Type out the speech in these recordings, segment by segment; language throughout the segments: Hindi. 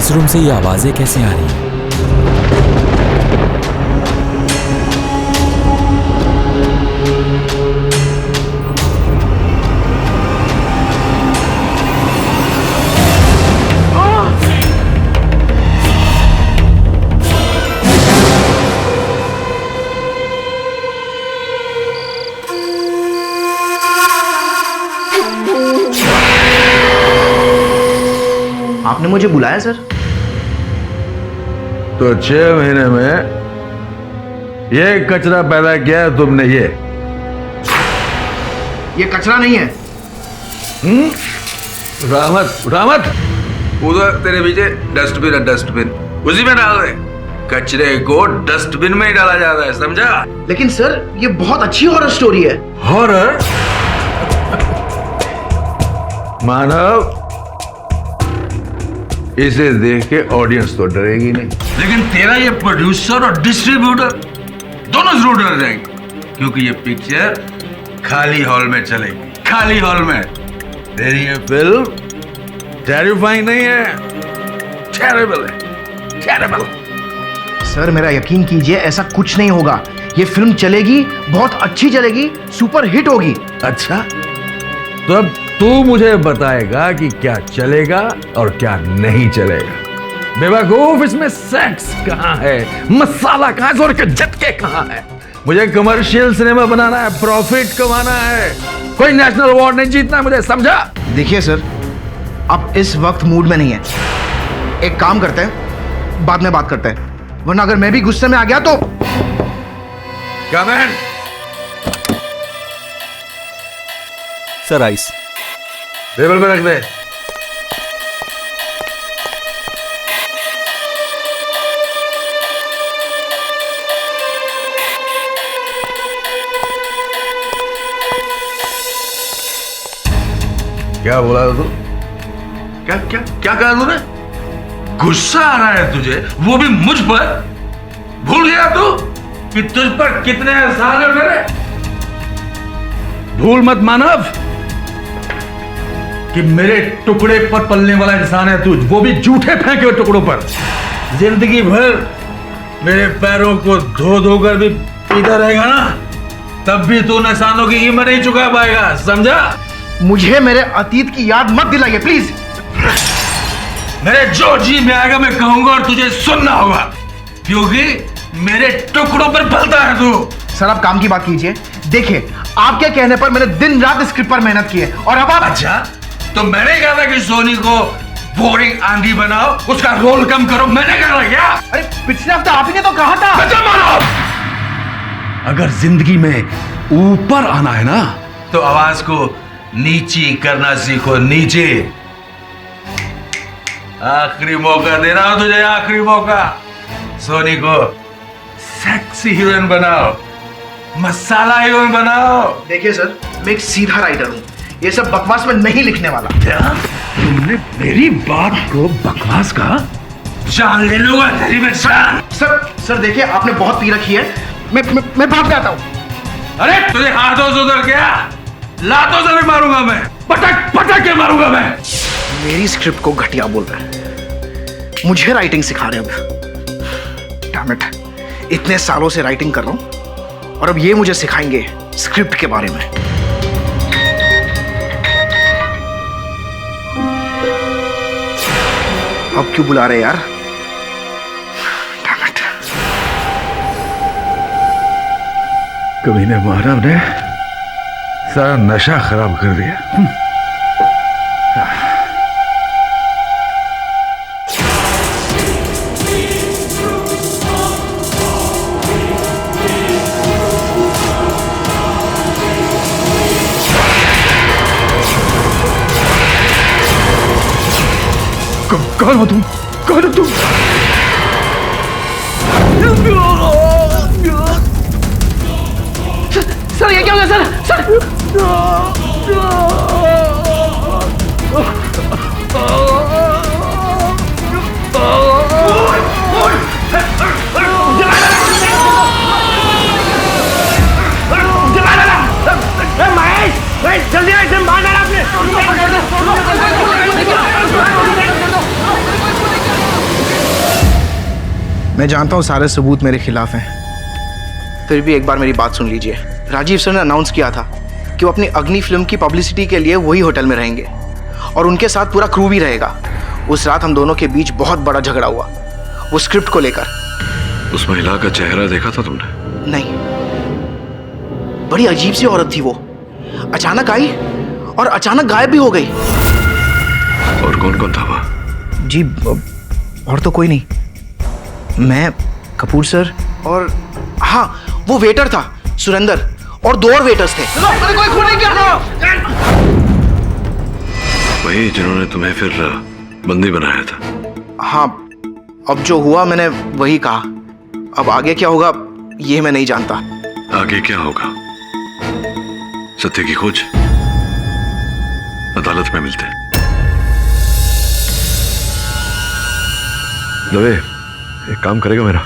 इस रूम से ये आवाजें कैसे आ रही हैं? आपने मुझे बुलाया सर? तो 6 महीने में ये कचरा पैदा किया है तुमने। ये कचरा नहीं है। रहमत रहमत, उधर तेरे पीछे डस्टबिन है, डस्टबिन उसी में डाल दे। कचरे को डस्टबिन में ही डाला जाता है, समझा? लेकिन सर ये बहुत अच्छी हॉरर स्टोरी है। हॉरर? मानव, इसे देख के ऑडियंस तो डरेगी नहीं, लेकिन तेरा ये प्रोड्यूसर और डिस्ट्रीब्यूटर दोनों जरूर डर जाएंगे, क्योंकि ये पिक्चर खाली हॉल में चलेगी, खाली हॉल में। तेरी ये फिल्म टेरिफाइंग नहीं है, टेरिबल है, टेरिबल। सर मेरा यकीन कीजिए, ऐसा कुछ नहीं होगा। ये फिल्म चलेगी, बहुत अच्छी चलेगी, सुपर हिट होगी। अच्छा, तो अब तू मुझे बताएगा कि क्या चलेगा और क्या नहीं चलेगा। बेवकूफ, इसमें सेक्स कहाँ है, मसाला कहाँ है, जोर के झटके कहाँ है? मुझे कमर्शियल सिनेमा बनाना है, प्रॉफिट कमाना है, कोई नेशनल अवार्ड नहीं जीतना मुझे, समझा? देखिए सर, अब इस वक्त मूड में नहीं है। एक काम करते हैं, बाद में बात करते हैं, वरना अगर मैं भी गुस्से में आ गया तो। Come in. Sir ice. Table पे रख दे। क्या बोला तू? क्या क्या क्या कहा तूने? गुस्सा आ रहा है तुझे, वो भी मुझ पर? भूल गया तू कि तुझ पर कितने एहसान है मेरे? भूल मत मानव कि मेरे टुकड़े पर पलने वाला इंसान है तू, वो भी झूठे फेंके हुए टुकड़ों पर। जिंदगी भर मेरे पैरों को धो धो कर भी पीता रहेगा ना, तब भी तू निशानों की कीमत नहीं चुका पाएगा, समझा? मुझे मेरे अतीत की याद मत दिलाइए प्लीज। मेरे जो जी में आएगा मैं कहूंगा और तुझे सुनना होगा, क्योंकि मेरे टुकड़ों पर पलता है तू। सर आप काम की बात कीजिए। देखिए, आपके कहने पर मैंने दिन रात स्क्रिप्ट पर मेहनत की है, और अब आप। अच्छा, तो मैंने कहा था कि सोनी को बोरिंग आंधी बनाओ, उसका रोल कम करो, मैंने कहा था क्या? अरे पिछले हफ्ते आप ही ने तो कहा था। बच्चा मानो, अगर जिंदगी में ऊपर आना है ना, तो आवाज को नीची करना सीखो, नीचे। आखिरी मौका दे रहा हूं तुझे, आखिरी मौका। सोनी को सेक्सी हीरोइन बनाओ, मसाला हीरोइन बनाओ। देखिए सर, मैं एक सीधा राइटर हूँ, ये सब बकवास में नहीं लिखने वाला। क्या तुमने मेरी बात को बकवास कहा? जान ले लूंगा तेरी में जान। सर देखिए, आपने बहुत पी रखी है, मैं भाग जाता हूँ। अरे तुझे हाथों से उधर गया, लातों से भी मारूंगा मैं, पटक पटक के मारूंगा मैं। मेरी स्क्रिप्ट को घटिया बोल रहे हैं, मुझे राइटिंग सिखा रहे हैं। डैम इट, इतने सालों से राइटिंग कर रहा हूं और अब ये मुझे सिखाएंगे स्क्रिप्ट के बारे में। अब क्यों बुला रहे यार? Damn it. कमीने मानव ने सारा नशा खराब कर दिया। कौन हो तुम? कौन हो तुम? सर ये क्या हो गया सर? महेश, जल्दी इसे मार डाला आपने। मैं जानता हूँ सारे सबूत मेरे खिलाफ हैं, फिर भी एक बार मेरी बात सुन लीजिए। राजीव सर ने अनाउंस किया था कि वो अपनी अग्नि फिल्म की पब्लिसिटी के लिए वही होटल में रहेंगे और उनके साथ पूरा क्रू भी रहेगा। उस रात हम दोनों के बीच बहुत बड़ा झगड़ा हुआ, वो स्क्रिप्ट को लेकर। उस महिला का चेहरा देखा था तुमने? नहीं, बड़ी अजीब सी औरत थी वो, अचानक आई और अचानक गायब भी हो गई। और कौन कौन था वहाँ? जी और तो कोई नहीं, मैं, कपूर सर और हाँ वो वेटर था सुरेंद्र, और 2 और वेटर्स थे। कोई खून नहीं कर रहा। वही जिन्होंने तुम्हें फिर बंदी बनाया था? हाँ, अब जो हुआ मैंने वही कहा, अब आगे क्या होगा ये मैं नहीं जानता। आगे क्या होगा? सत्य की खोज, अदालत में मिलते हैं। दवे, एक काम करेगा मेरा?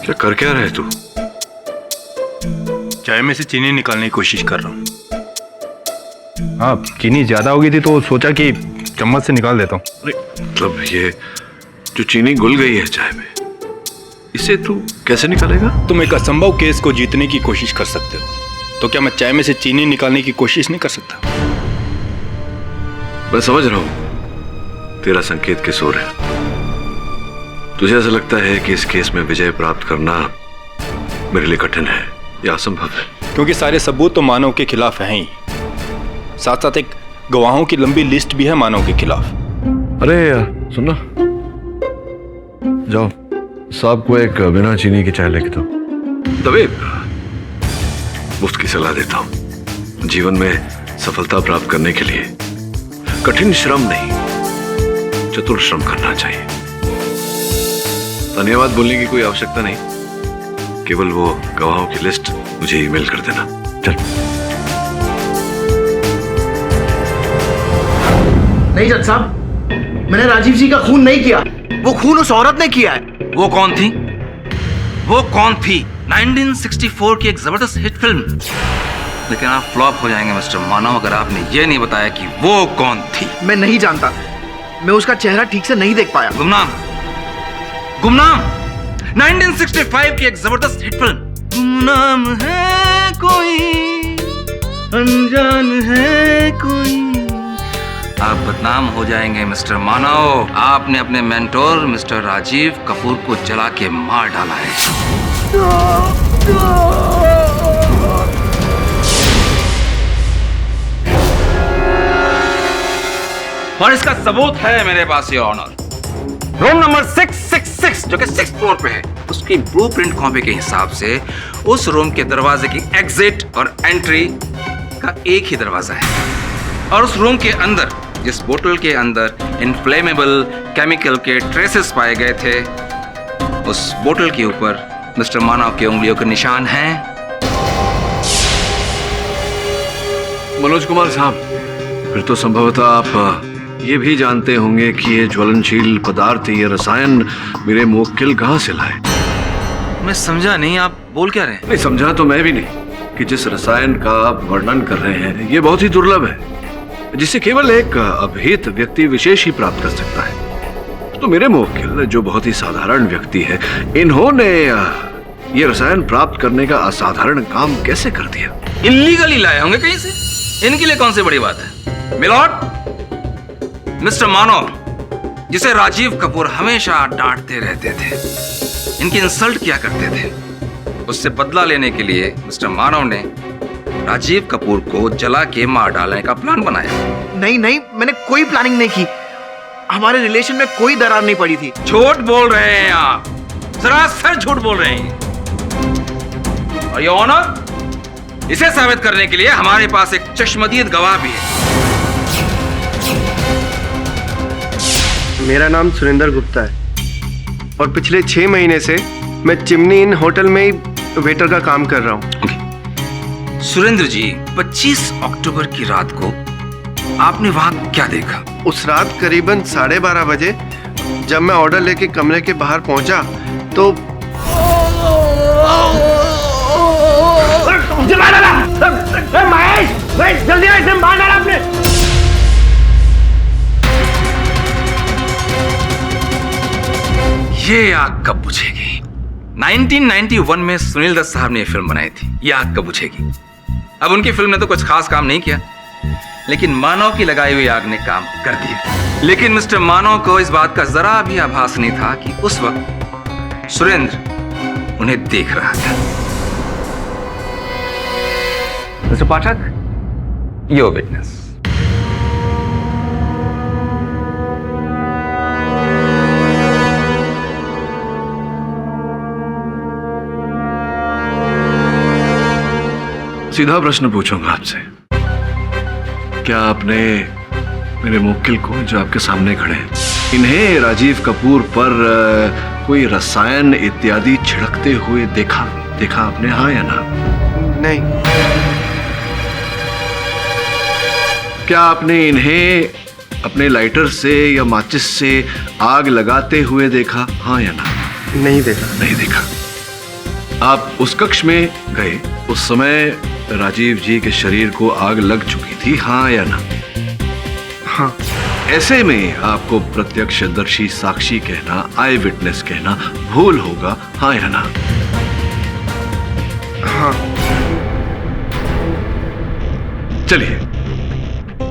क्या कर क्या रहे तू? चाय में से चीनी निकालने की कोशिश कर रहा हूँ। हाँ, चीनी ज्यादा हो गई थी तो सोचा कि चम्मच से निकाल देता हूँ। मतलब ये जो चीनी घुल गई है चाय में, इसे तू कैसे निकालेगा? तुम एक असंभव केस को जीतने की कोशिश कर सकते हो, तो क्या मैं चाय में से चीनी निकालने की कोशिश नहीं कर सकता? मैं समझ रहा हूं तेरा संकेत किस ओर है। तुझे ऐसा लगता है कि इस केस में विजय प्राप्त करना मेरे लिए कठिन है या असंभव है? क्योंकि सारे सबूत तो मानव के खिलाफ हैं ही, साथ साथ एक गवाहों की लंबी लिस्ट भी है मानव के खिलाफ। अरे सुनना, जाओ साहब को एक बिना चीनी की चाय लेके दो। तभी मुफ्त की सलाह देता हूं, जीवन में सफलता प्राप्त करने के लिए कठिन श्रम नहीं, चतुर श्रम करना चाहिए। धन्यवाद बोलने की कोई आवश्यकता नहीं, केवल वो गवाहों की लिस्ट मुझे ईमेल कर देना। चल। नहीं जज साहब, मैंने राजीव जी का खून नहीं किया, वो खून उस औरत ने किया है। वो कौन थी? वो कौन थी? 1964 की एक जबरदस्त हिट फिल्म, लेकिन आप फ्लॉप हो जाएंगे मिस्टर मानव अगर आपने ये नहीं बताया कि वो कौन थी। मैं नहीं जानता, मैं उसका चेहरा ठीक से नहीं देख पाया। गुमनाम, गुमनाम 1965 की एक जबरदस्त हिट फिल्म। गुमनाम है कोई, अनजान है कोई। आप बदनाम हो जाएंगे मिस्टर मानव। आपने अपने मेंटोर मिस्टर राजीव कपूर को जला के मार डाला है। और इसका सबूत है मेरे पास, योर ऑनर। रूम नंबर 666 जो कि 6th फ्लोर पे है, उसकी ब्लूप्रिंट कॉपी के हिसाब से उस रूम के दरवाजे की एग्जिट और एंट्री का एक ही दरवाजा है। और उस रूम के अंदर जिस बोतल के अंदर इनफ्लेमेबल केमिकल के ट्रेसेस पाए गए थे, उस बोतल के ऊपर मिस्टर मानव की उंगलियों के निशान हैं। मनोज कुमार साहब, फिर तो संभवतः आप ये भी जानते होंगे कि ये ज्वलनशील पदार्थ, ये रसायन मेरे मुवक्किल कहाँ से लाए? मैं समझा नहीं, आप बोल क्या रहे हैं? नहीं समझा तो मैं भी नहीं कि जिस रसायन का आप वर्णन कर रहे हैं ये बहुत ही दुर्लभ है, जिसे केवल एक अभिहित व्यक्ति विशेष ही प्राप्त कर सकता है। तो मेरे मुवक्किल जो बहुत ही साधारण व्यक्ति है, इन्होंने ये रसायन प्राप्त करने का असाधारण काम कैसे कर दिया? इल्लीगली लाए होंगे कहीं से, इनके लिए कौन सी बड़ी बात है। मिलॉर्ड, मिस्टर मानव जिसे राजीव कपूर हमेशा डांटते रहते थे, इनकी इंसल्ट किया करते थे, उससे बदला लेने के लिए मिस्टर मानव ने राजीव कपूर को जला के मार डालने का प्लान बनाया। नहीं नहीं, मैंने कोई प्लानिंग नहीं की, हमारे रिलेशन में कोई दरार नहीं पड़ी थी। झूठ बोल रहे हैं आप, सरासर झूठ बोल रहे हैं। और योर ऑनर, इसे साबित करने के लिए हमारे पास एक चश्मदीद गवाह भी है। मेरा नाम सुरेंद्र गुप्ता है और पिछले 6 महीने से मैं चिमनी इन होटल में ही वेटर का काम कर रहा हूँ। सुरेंद्र जी, 25 अक्टूबर की रात को आपने वहां क्या देखा? उस रात करीबन 12:30 बजे जब मैं ऑर्डर लेके कमरे के बाहर पहुंचा तो जल्दी मार डाला आपने। ये आग कब बुझेगी? 1991 में सुनील दत्त साहब ने ये फिल्म बनाई थी, ये आग कब बुझेगी। अब उनकी फिल्म ने तो कुछ खास काम नहीं किया, लेकिन मानव की लगाई हुई आग ने काम कर दिया। लेकिन मिस्टर मानव को इस बात का जरा भी आभास नहीं था कि उस वक्त सुरेंद्र उन्हें देख रहा था। Mister Pathak, your witness. सीधा प्रश्न पूछूंगा आपसे, क्या आपने मेरे मुवक्किल को जो आपके सामने खड़े हैं, इन्हें राजीव कपूर पर कोई रसायन इत्यादि छिड़कते हुए देखा आपने, हाँ या ना? नहीं। क्या आपने इन्हें अपने लाइटर से या माचिस से आग लगाते हुए देखा, हाँ या ना? नहीं देखा। नहीं देखा। आप उस कक्ष में गए, उस समय राजीव जी के शरीर को आग लग चुकी थी, हाँ या ना? हाँ। ऐसे में आपको प्रत्यक्षदर्शी साक्षी कहना, आई विटनेस कहना भूल होगा, हाँ या ना? हाँ। चलिए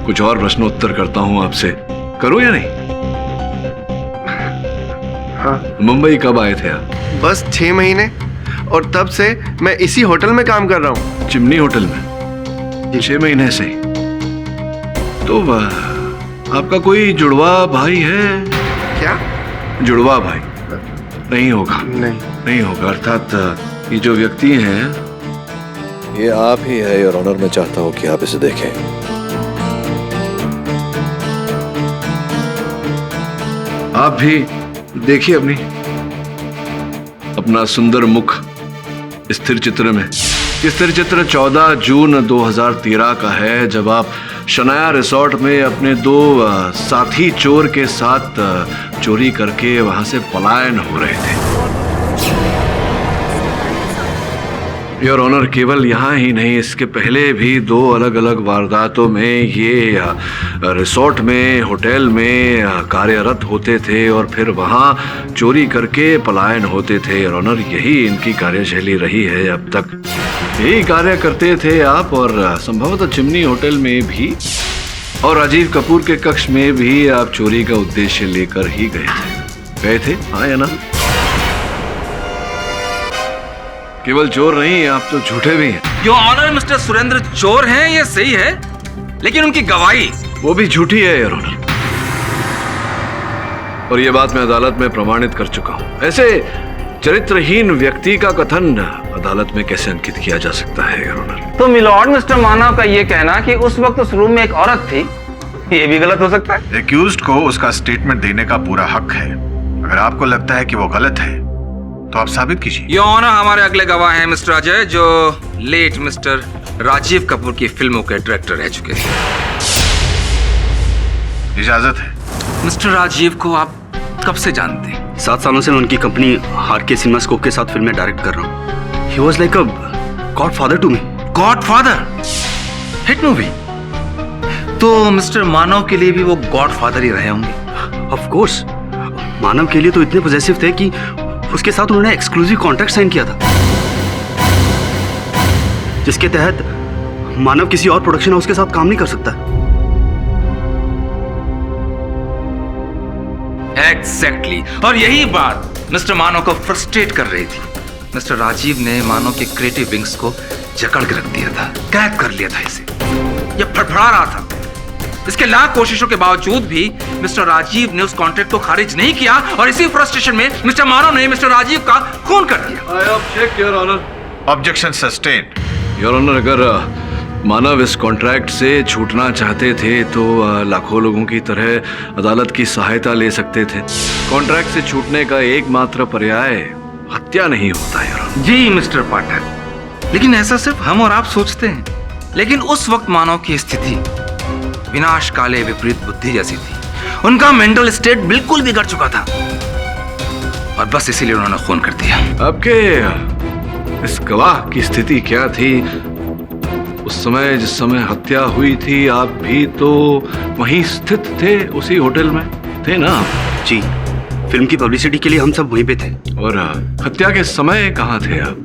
कुछ और प्रश्नोत्तर करता हूं आपसे, करूं या नहीं? हाँ। मुंबई कब आए थे आप? बस 6 महीने, और तब से मैं इसी होटल में काम कर रहा हूँ। चिमनी होटल में 6 महीने से? तो आपका कोई जुड़वा भाई है? क्या? जुड़वा भाई नहीं होगा? नहीं होगा। अर्थात ये जो व्यक्ति हैं, ये आप ही है योर ऑनर। मैं चाहता हूं कि आप इसे देखें। आप भी देखिए अपना सुंदर मुख स्थिर चित्र में। स्थिर चित्र 14 जून 2013 का है, जब आप शनाया रिसोर्ट में अपने 2 साथी चोर के साथ चोरी करके वहां से पलायन हो रहे थे। योर ऑनर, केवल यहाँ ही नहीं, इसके पहले भी 2 अलग अलग वारदातों में ये रिसोर्ट में, होटल में कार्यरत होते थे और फिर वहाँ चोरी करके पलायन होते थे। योर ऑनर, यही इनकी कार्यशैली रही है अब तक। यही कार्य करते थे आप, और संभवतः चिमनी होटल में भी और राजीव कपूर के कक्ष में भी आप चोरी का उद्देश्य लेकर ही गए थे, हाँ या ना? केवल चोर नहीं, आप तो झूठे भी हैं। योर ऑनर, मिस्टर सुरेंद्र चोर हैं, ये सही है, लेकिन उनकी गवाही वो भी झूठी है योर ऑनर, और ये बात मैं अदालत में प्रमाणित कर चुका हूं। ऐसे चरित्रहीन व्यक्ति का कथन अदालत में कैसे अंकित किया जा सकता है योर ऑनर? तो मिलॉर्ड, मिस्टर मानव का ये कहना कि उस वक्त उस रूम में एक औरत थी, ये भी गलत हो सकता है? एक्यूज्ड को उसका स्टेटमेंट देने का पूरा हक है। अगर आपको लगता है कि वो गलत है तो आप साबित कीजिए। योर ऑनर, हमारे अगले गवाह हैं मिस्टर अजय, जो लेट मिस्टर राजीव कपूर की फिल्मों के डायरेक्टर रह चुके थे। इजाजत है। मिस्टर राजीव को आप कब से जानते हैं? 7 सालों से मैं उनकी कंपनी आरके सिनेमास्कोप के साथ फिल्में डायरेक्ट कर रहा हूँ। He was like a godfather to me. Godfather? Hit movie? तो मिस्टर मानव के लिए भी वो गॉडफादर ही रहे होंगे? Of course. मानव के लिए तो इतने पॉजेसिव थे कि उसके साथ उन्होंने एक्सक्लूसिव कॉन्ट्रैक्ट साइन किया था, जिसके तहत मानव किसी और प्रोडक्शन हाउस के साथ काम नहीं कर सकता। एग्जैक्टली। और यही बात मिस्टर मानव को फ्रस्ट्रेट कर रही थी। मिस्टर राजीव ने मानव के क्रिएटिव विंग्स को जकड़ के रख दिया था, कैद कर लिया था इसे। यह फड़फड़ा रहा था। इसके लाख कोशिशों के बावजूद भी मिस्टर राजीव ने उस कॉन्ट्रैक्ट को खारिज नहीं किया, और इसी फ्रस्ट्रेशन में मिस्टर मानव ने मिस्टर राजीव का खून कर दिया। I object your honour. Objection sustained. Your honour, अगर मानव इस कॉन्ट्रैक्ट से छूटना चाहते थे तो लाखों लोगों की तरह अदालत की सहायता ले सकते थे। कॉन्ट्रैक्ट से छूटने का एकमात्र पर्याय हत्या नहीं होता यार। जी मिस्टर पाठक, लेकिन ऐसा सिर्फ हम और आप सोचते हैं। लेकिन उस वक्त मानव की स्थिति विनाश काले विपरीत बुद्धि जैसी थी। उनका मेंटल स्टेट बिल्कुल बिगड़ चुका था, और बस इसीलिए उन्होंने खून कर दिया। आपके इस गवाह की स्थिति क्या थी उस समय, जिस समय हत्या हुई थी? आप भी तो वहीं स्थित थे, उसी होटल में थे ना? जी, फिल्म की पब्लिसिटी के लिए हम सब वहीं पे थे। और हत्या के समय कहाँ थे आप?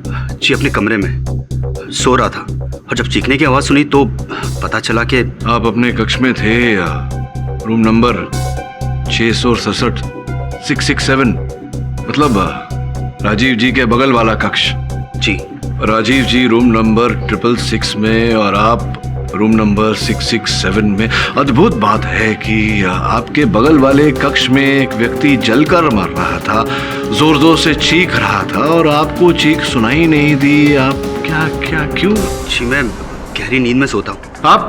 जी अपने कमरे में सो रहा था और जब चीखने की आवाज सुनी तो पता चला कि आप अपने कक्ष में थे या रूम नंबर 667 667 मतलब राजीव जी के बगल वाला कक्ष। जी राजीव जी रूम नंबर 666 में और आप रूम नंबर 667 में। अद्भुत बात है कि आपके बगल वाले कक्ष में एक व्यक्ति जलकर मर रहा था, जोर जोर से चीख रहा था और आपको चीख सुनाई नहीं दी। आप क्या क्यों? जी मैं गहरी नींद में सोता हूँ। आप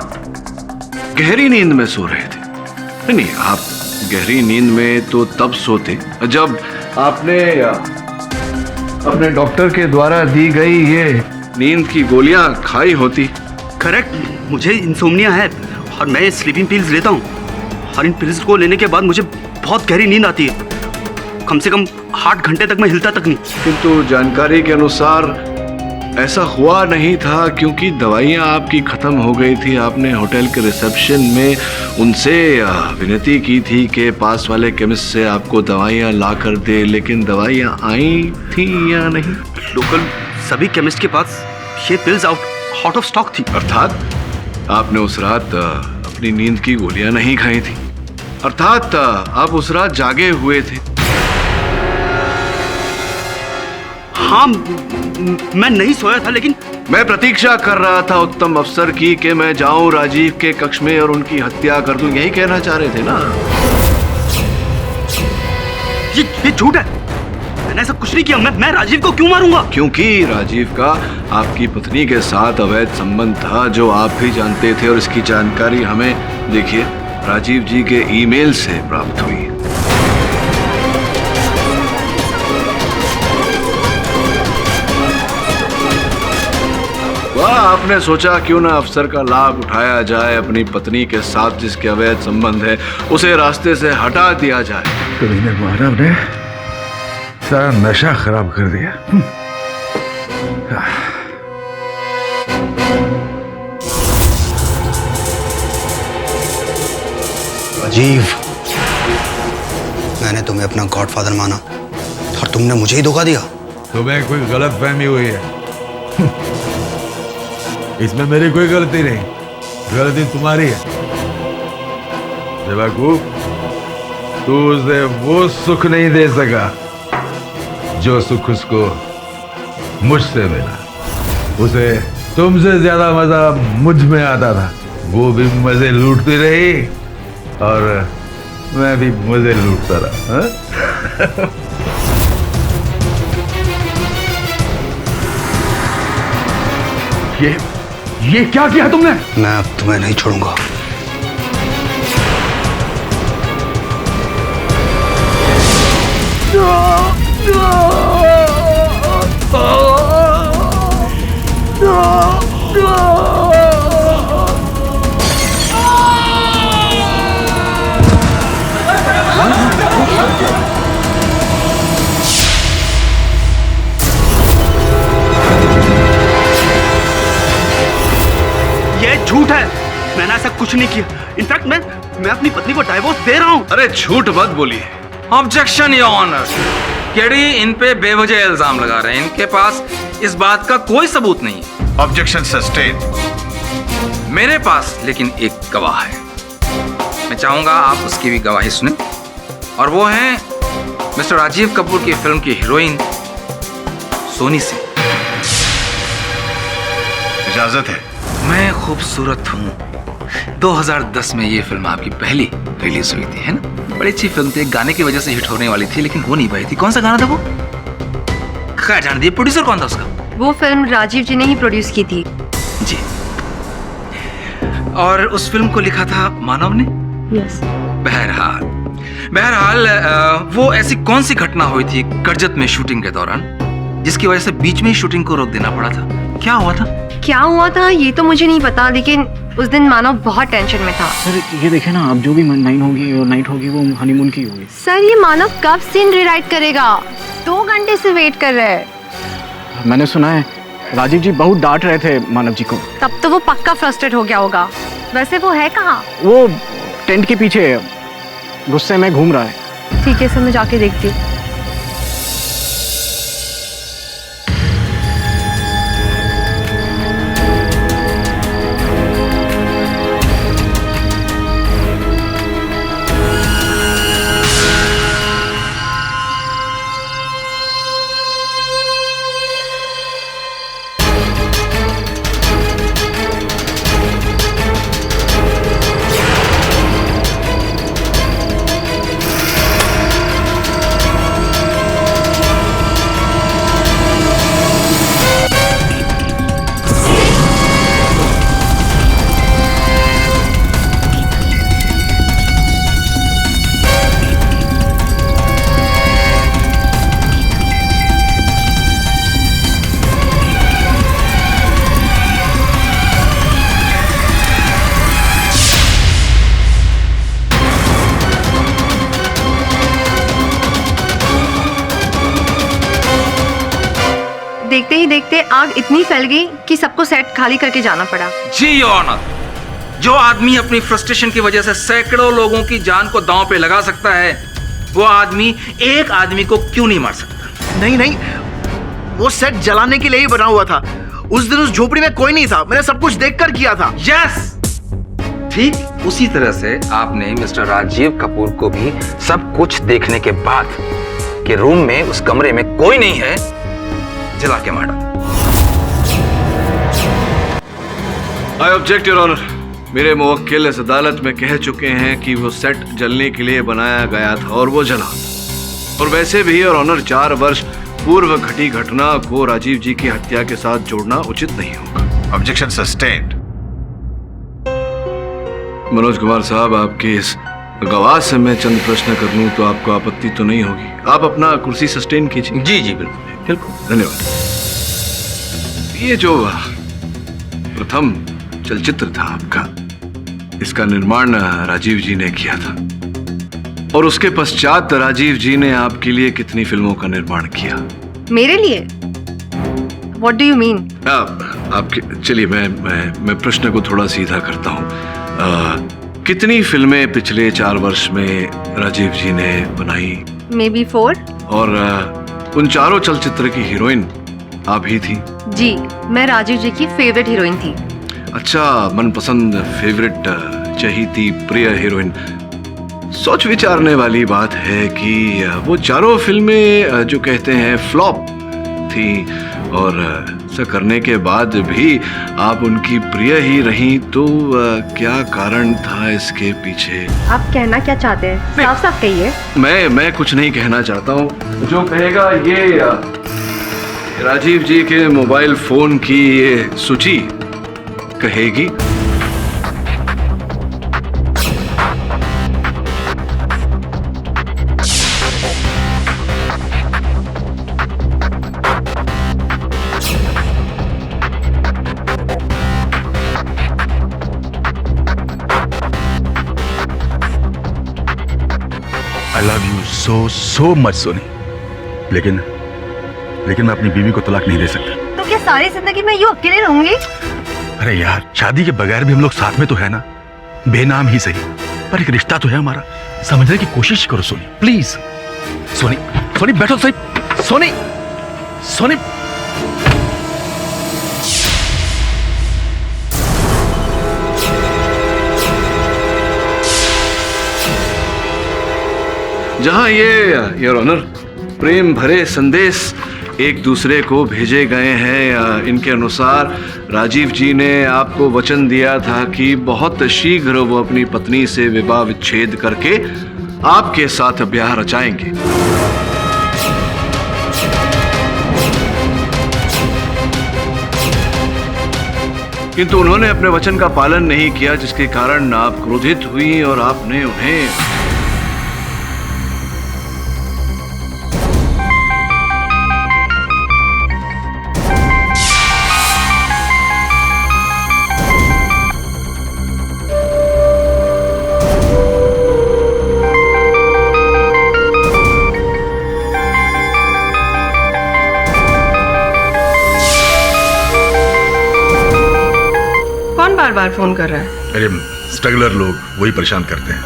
गहरी नींद में सो रहे थे? नहीं, आप गहरी नींद में तो तब सोते जब आपने अपने डॉक्टर के द्वारा दी गई ये नींद की गोलियां खाई होती। करेक्ट, मुझे इंसोम्निया है और मैं स्लीपिंग पिल्स लेता हूँ और इन पिल्स को लेने के बाद मुझे बहुत गहरी नींद आती है। कम से कम 8 घंटे तक मैं हिलता तक नहीं। किंतु जानकारी के अनुसार ऐसा हुआ नहीं था क्योंकि दवाइयाँ आपकी खत्म हो गई थी। आपने होटल के रिसेप्शन में उनसे विनती की थी कि पास वाले केमिस्ट से आपको दवाइयाँ ला कर दे, लेकिन दवाइयाँ आई थी या नहीं? लोकल सभी केमिस्ट के पास ये पिल्स आउट ऑफ स्टॉक थी। अर्थात आपने उस रात अपनी नींद की गोलियां नहीं खाई थी, अर्थात आप उस रात जागे हुए थे। हाँ, मैं नहीं सोया था, लेकिन मैं प्रतीक्षा कर रहा था उत्तम अफसर की कि मैं जाऊं राजीव के कक्ष में और उनकी हत्या कर दूं। यही कहना चाह रहे थे ना? ये झूठ है, मैंने ऐसा कुछ नहीं किया। मैं राजीव को क्यों मारूंगा? क्योंकि राजीव का आपकी पत्नी के साथ अवैध संबंध था जो आप भी जानते थे और इसकी जानकारी हमें देखिए राजीव जी के ईमेल से प्राप्त हुई। वाह, आपने सोचा क्यों ना अफसर का लाभ उठाया जाए, अपनी पत्नी के साथ जिसके अवैध संबंध है उसे रास्ते से हटा दिया जाए। कमीने मानव ने सारा नशा खराब कर दिया। राजीव, मैंने तुम्हें अपना गॉडफादर माना और तुमने मुझे ही धोखा दिया। तुम्हें कोई गलत फहमी हुई है। इसमें मेरी कोई गलती नहीं, गलती तुम्हारी है। बेवकूफ, तू उसे वो सुख नहीं दे सका जो सुख उसको मुझसे मिला। उसे तुमसे ज्यादा मजा मुझ में आता था। वो भी मजे लूटती रही और मैं भी मजे लूटता रहा। ये क्या किया तुमने? मैं अब तुम्हें नहीं छोड़ूंगा। ये झूठ है, मैंने ऐसा कुछ नहीं किया। इनफैक्ट मैं अपनी पत्नी को डाइवोर्स दे रहा हूँ। अरे झूठ मत बोलिए। Objection your honour. केडी इन पे बेवजह इल्जाम लगा रहे हैं, इनके पास इस बात का कोई सबूत नहीं है। Objection sustain. मेरे पास लेकिन एक गवाह है, मैं चाहूंगा आप उसकी भी गवाही सुने, और वो है मिस्टर राजीव कपूर की फिल्म की हीरोइन सोनी सिंह। इजाजत है। मैं खूबसूरत हूँ 2010 में ये फिल्म आपकी पहली रिलीज हुई थी, है ना? बड़ी अच्छी फिल्म थी, गाने की वजह से हिट होने वाली थी लेकिन हो नहीं पाई थी। कौन सा गाना था वो? खैर जान दिए, प्रोड्यूसर कौन था उसका? वो फिल्म राजीव जी ने ही प्रोड्यूस की थी। जी। और उस फिल्म को लिखा था मानव ने? यस। बहरहाल वो ऐसी कौन सी घटना हुई थी करजत में शूटिंग के दौरान जिसकी वजह से बीच में ही शूटिंग को रोक देना पड़ा था? क्या हुआ था? क्या हुआ था ये तो मुझे नहीं पता, लेकिन उस दिन मानव बहुत टेंशन में था। सर ये देखे ना, अब जो भी नाइट होगी वो हनीमून की होगी। सर ये मानव कब सीन रीराइट करेगा? 2 घंटे से वेट कर रहे हैं। मैंने सुना है राजीव जी बहुत डांट रहे थे मानव जी को। तब तो वो पक्का फ्रस्ट्रेट हो गया होगा। वैसे वो है कहाँ? वो टेंट के पीछे गुस्से में घूम रहा है। ठीक है सर, मैं जाके देखती हूँ। देखते ही देखते आग इतनी फैल गई कि सबको सेट खाली करके जाना पड़ा। जी योर ऑनर, जो आदमी अपनी फ्रस्ट्रेशन की वजह से सैकड़ों लोगों की जान को दांव पे लगा सकता है, वो आदमी एक आदमी को क्यों नहीं मार सकता? नहीं नहीं, वो सेट जलाने के लिए ही बना हुआ था। उस दिन उस झोपड़ी में कोई नहीं था, मैंने सब कुछ देखकर किया था। यस, ठीक उसी तरह से आपने मिस्टर राजीव कपूर को भी सब कुछ देखने के बाद कि रूम में उस कमरे में कोई नहीं है, जला के मारा। I object your honour. मेरे मुवक्किल इस अदालत में कह चुके हैं कि वो सेट जलने के लिए बनाया गया था और वो जला। और वैसे भी योर ऑनर 4 वर्ष पूर्व घटी घटना को राजीव जी की हत्या के साथ जोड़ना उचित नहीं होगा। Objection sustained. मनोज कुमार साहब, आपके इस गवाह से मैं चंद प्रश्न कर लूं तो आपको आपत्ति तो नहीं होगी? आप अपना कुर्सी सस्टेन कीजिए। जी जी बिल्कुल बिल्कुल, धन्यवाद। ये जो प्रथम चलचित्र था आपका, इसका निर्माण राजीव जी ने किया था और उसके पश्चात राजीव जी ने आपके लिए कितनी फिल्मों का निर्माण किया? मेरे लिए? What do you mean? आपके चलिए मैं प्रश्न को थोड़ा सीधा करता हूँ। कितनी फिल्में पिछले 4 वर्ष में राजीव जी ने बनाई? Maybe 4। और उन चारों चलचित्र की हीरोइन आप ही थी? जी, मैं राजीव जी की फेवरेट हीरोइन थी। अच्छा, मनपसंद, फेवरेट, चहीती, प्रिय हीरोइन। सोच विचारने वाली बात है कि वो चारों फिल्में जो कहते हैं फ्लॉप थी और ऐसा करने के बाद भी आप उनकी प्रिय ही रहीं, तो क्या कारण था इसके पीछे? आप कहना क्या चाहते हैं? साफ साफ कहिए। मैं कुछ नहीं कहना चाहता हूँ। जो कहेगा ये राजीव जी के मोबाइल फोन की ये सूची कहेगी। I love you so much Soni, लेकिन मैं अपनी बीवी को तलाक नहीं दे सकता। तो क्या सारी जिंदगी में यूं अकेले रहूंगी? अरे यार, शादी के बगैर भी हम लोग साथ में तो है ना, बेनाम ही सही, पर एक रिश्ता तो है हमारा। समझने की कोशिश करो सोनी, प्लीज। सोनी बैठो सही। सोनी जहां ये योर ऑनर प्रेम भरे संदेश एक दूसरे को भेजे गए हैं, इनके अनुसार राजीव जी ने आपको वचन दिया था कि बहुत शीघ्र वो अपनी पत्नी से विवाह विच्छेद करके आपके साथ ब्याह रचाएंगे। किंतु उन्होंने अपने वचन का पालन नहीं किया, जिसके कारण आप क्रोधित हुई और आपने उन्हें बार फोन कर रहा है? अरे स्ट्रगलर लोग वही परेशान करते हैं।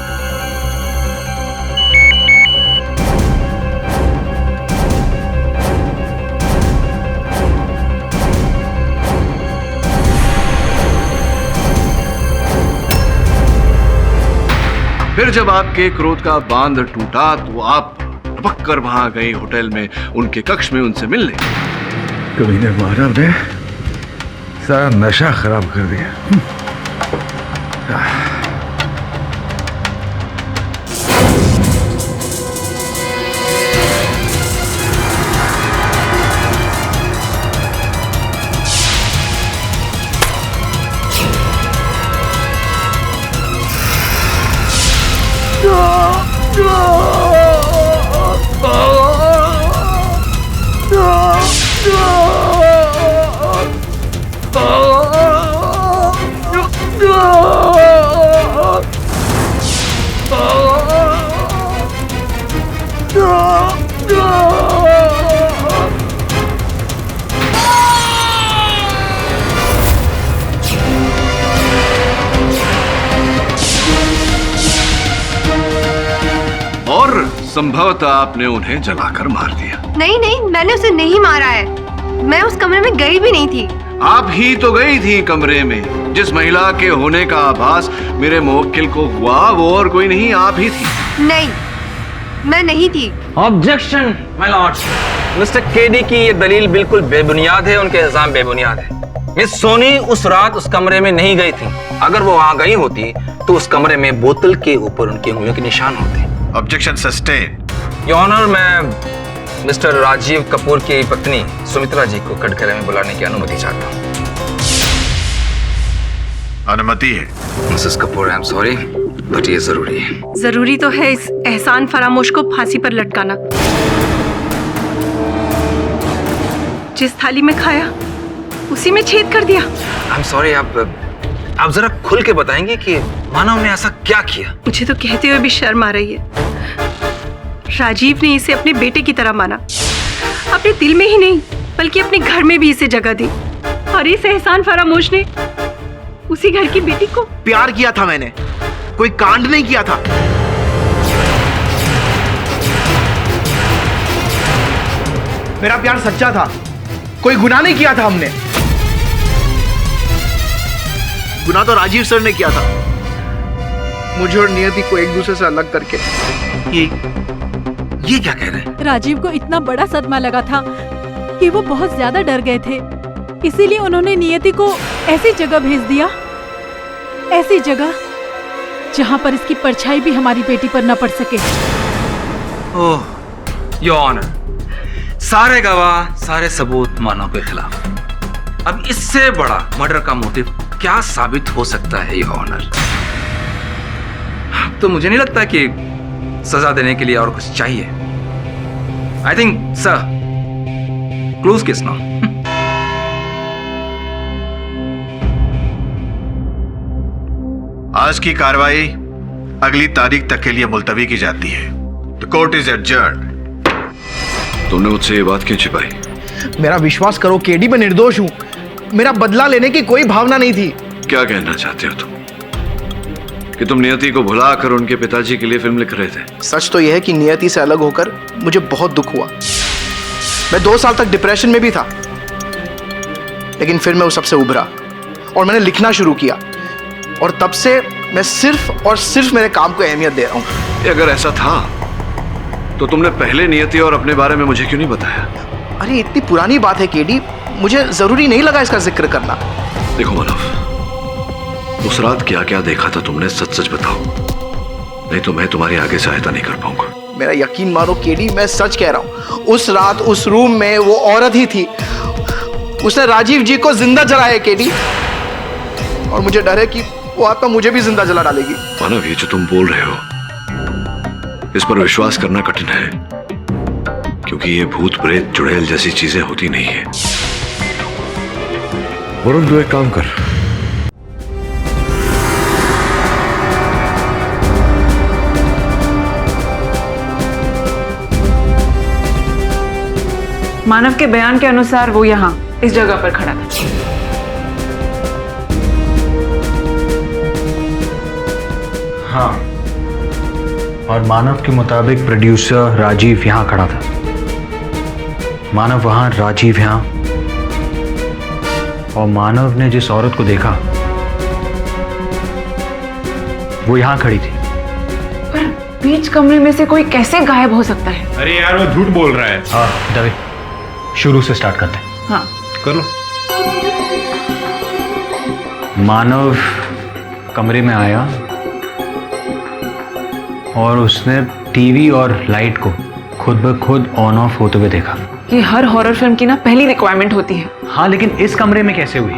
फिर जब आपके क्रोध का बांध टूटा तो आप टपक कर वहां गई होटल में, उनके कक्ष में उनसे मिलने। कमीने मानव ने सारा नशा खराब कर दिया। और संभवतः आपने उन्हें जलाकर मार दिया। नहीं नहीं, मैंने उसे नहीं मारा है। मैं उस कमरे में गई भी नहीं थी। आप ही तो गई थी कमरे में। जिस महिला के होने का आभास मेरे मुवक्किल को हुआ वो और कोई नहीं, आप ही थी। नहीं, मैं नहीं थी। Objection my Lord. Mister KD की ये दलील बिल्कुल बेबुनियाद है, उनके इल्जाम बेबुनियाद है। मिस सोनी उस रात उस कमरे में नहीं गई थी। अगर वो वहां गई होती तो उस कमरे में बोतल के ऊपर उनकी उंगलियों के निशान होते। Objection sustain. योर ऑनर, मैं मिस्टर राजीव कपूर की पत्नी सुमित्रा जी को कटघरे में बुलाने की अनुमति चाहता हूँ। अनुमति है। Mrs Kapoor, I am sorry but ये जरूरी है। जरूरी तो है इस एहसान फरामोश को फांसी पर लटकाना। जिस थाली में खाया उसी में छेद कर दिया। आई एम सॉरी, आप जरा खुल के बताएंगे कि मानव ने ऐसा क्या किया? मुझे तो कहते हुए भी शर्म आ रही है। राजीव ने इसे अपने बेटे की तरह माना, अपने दिल में ही नहीं बल्कि अपने घर में भी इसे जगह दी। और इस एहसान फरामोश ने उसी घर की बेटी को प्यार किया था मैंने, कोई कांड नहीं किया था। मेरा प्यार सच्चा था, कोई गुनाह नहीं किया था हमने। गुनाह तो राजीव सर ने किया था, मुझे और नियति को एक दूसरे से अलग करके। ये क्या कह रहे हैं? राजीव को इतना बड़ा सदमा लगा था कि वो बहुत ज्यादा डर गए थे, इसीलिए उन्होंने नियति को ऐसी जगह भेज दिया, ऐसी जगह जहां पर इसकी परछाई भी हमारी बेटी पर न पड़ सके। ओह योर ऑनर, सारे गवाह, सारे सबूत मानव के खिलाफ। अब इससे बड़ा मर्डर का मोटिव क्या साबित हो सकता है योर ऑनर? तो मुझे नहीं लगता कि सजा देने के लिए और कुछ चाहिए। I think sir, close case now. आज की कार्रवाई अगली तारीख तक के लिए मुलतवी की जाती है। The court is adjourned. तुमने मुझसे ये बात क्यों छिपाई? मेरा विश्वास करो केडी, मैं निर्दोष हूं। मेरा बदला लेने की कोई भावना नहीं थी। क्या कहना चाहते हो तुम? कि तुम नियति को भुलाकर उनके पिताजी के लिए फिल्म लिख रहे थे? सच तो यह है कि नियति से अलग होकर मुझे बहुत दुख हुआ। मैं 2 साल तक डिप्रेशन में भी था, लेकिन फिर मैं उस सबसे उभरा और मैंने लिखना शुरू किया। और तब से मैं सिर्फ और सिर्फ मेरे काम को अहमियत दे रहा हूं। अगर ऐसा था तो तुमने पहले नियति और अपने बारे में मुझे क्यों नहीं बताया? अरे इतनी पुरानी बात है केडी, मुझे जरूरी नहीं लगा इसका जिक्र करना। देखो मानव, उस रात क्या क्या देखा था तुमने, सच सच बताओ, नहीं तो मैं तुम्हारी आगे सहायता नहीं कर पाऊंगा। मेरा यकीन मानो केडी, मैं सच कह रहा हूं। उस रात उस रूम में वो औरत ही थी, उसने राजीव जी को जिंदा जलाया केडी। और मुझे डर है कि वो आत्मा मुझे भी जिंदा जला डालेगी। मानव, ये जो तुम बोल रहे हो इस पर विश्वास करना कठिन है, क्योंकि ये भूत प्रेत चुड़ैल जैसी चीजें होती नहीं है। वरुण, तू एक काम कर, मानव के बयान के अनुसार वो यहाँ इस जगह पर खड़ा था। हाँ, और मानव के मुताबिक प्रोड्यूसर राजीव यहाँ खड़ा था। मानव वहाँ, राजीव यहाँ, और मानव ने जिस औरत को देखा वो यहाँ खड़ी थी। बीच कमरे में से कोई कैसे गायब हो सकता है? अरे यार वो झूठ बोल रहा है। हाँ दवे, शुरू से स्टार्ट करते हैं। हाँ कर लो। मानव कमरे में आया और उसने टीवी और लाइट को खुद ब खुद ऑन ऑफ होते हुए देखा। ये हर हॉरर फिल्म की ना पहली रिक्वायरमेंट होती है। हाँ लेकिन इस कमरे में कैसे हुई?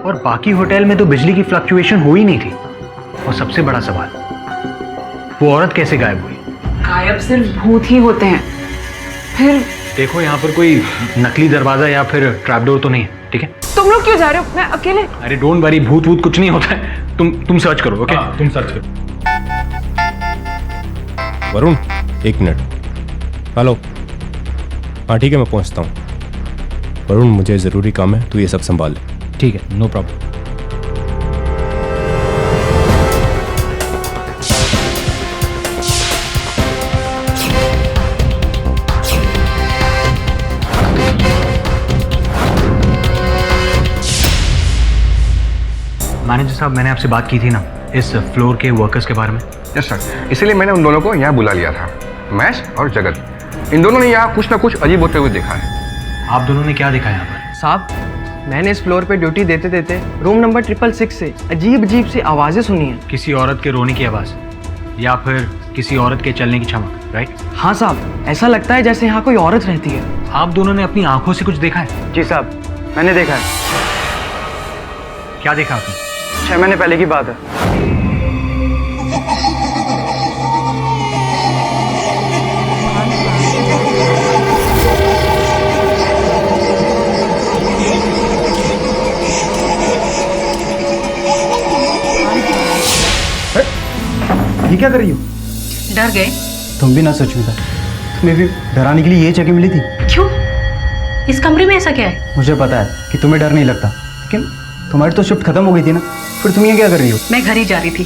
और बाकी होटल में तो बिजली की फ्लक्चुएशन हो ही नहीं थी। और सबसे बड़ा सवाल, वो औरत कैसे गायब हुई? गायब सिर्फ भूत ही होते हैं। फिर देखो यहाँ पर कोई नकली दरवाजा या फिर ट्रैपडोर तो नहीं है, ठीक है? तुम लोग क्यों जा रहे हो? मैं अकेले। अरे डोंट वरी, भूत वूत कुछ नहीं होता है। तुम सर्च करो, ओके? तुम सर्च करो। वरुण, 1 मिनट। हेलो। हाँ ठीक है, मैं पहुंचता हूँ। वरुण, मुझे ज़रूरी काम है, तू ये सब संभाल ले। ठीक है, नो प्रॉब्लम। मैनेजर साहब, मैंने आपसे बात की थी ना इस फ्लोर के वर्कर्स के बारे में। यस सर, इसीलिए मैंने उन दोनों को यहाँ बुला लिया था, मैश और जगत। इन दोनों ने यहाँ कुछ ना कुछ अजीब होते हुए देखा है। आप दोनों ने क्या देखा यहाँ पर? साहब, मैंने इस फ्लोर पे ड्यूटी देते देते रूम नंबर 666 से अजीब अजीब सी आवाज़ें सुनी हैं। किसी औरत के रोने की आवाज़ या फिर किसी औरत के चलने की चमक, राइट? हाँ साहब, ऐसा लगता है जैसे यहाँ कोई औरत रहती है। आप दोनों ने अपनी आंखों से कुछ देखा है? जी साहब, मैंने देखा है। क्या देखा आपने? 6 महीने पहले की बात है। ये क्या कर रही हो? डर गए? तुम भी ना सुष्मिता, तुम्हें भी डराने के लिए ये जगह मिली थी? क्यों? इस कमरे में ऐसा क्या है? मुझे पता है कि तुम्हें डर नहीं लगता, लेकिन तुम्हारी तो शिफ्ट खत्म हो गई थी ना, फिर तुम ये क्या कर रही हो? मैं घर ही जा रही थी,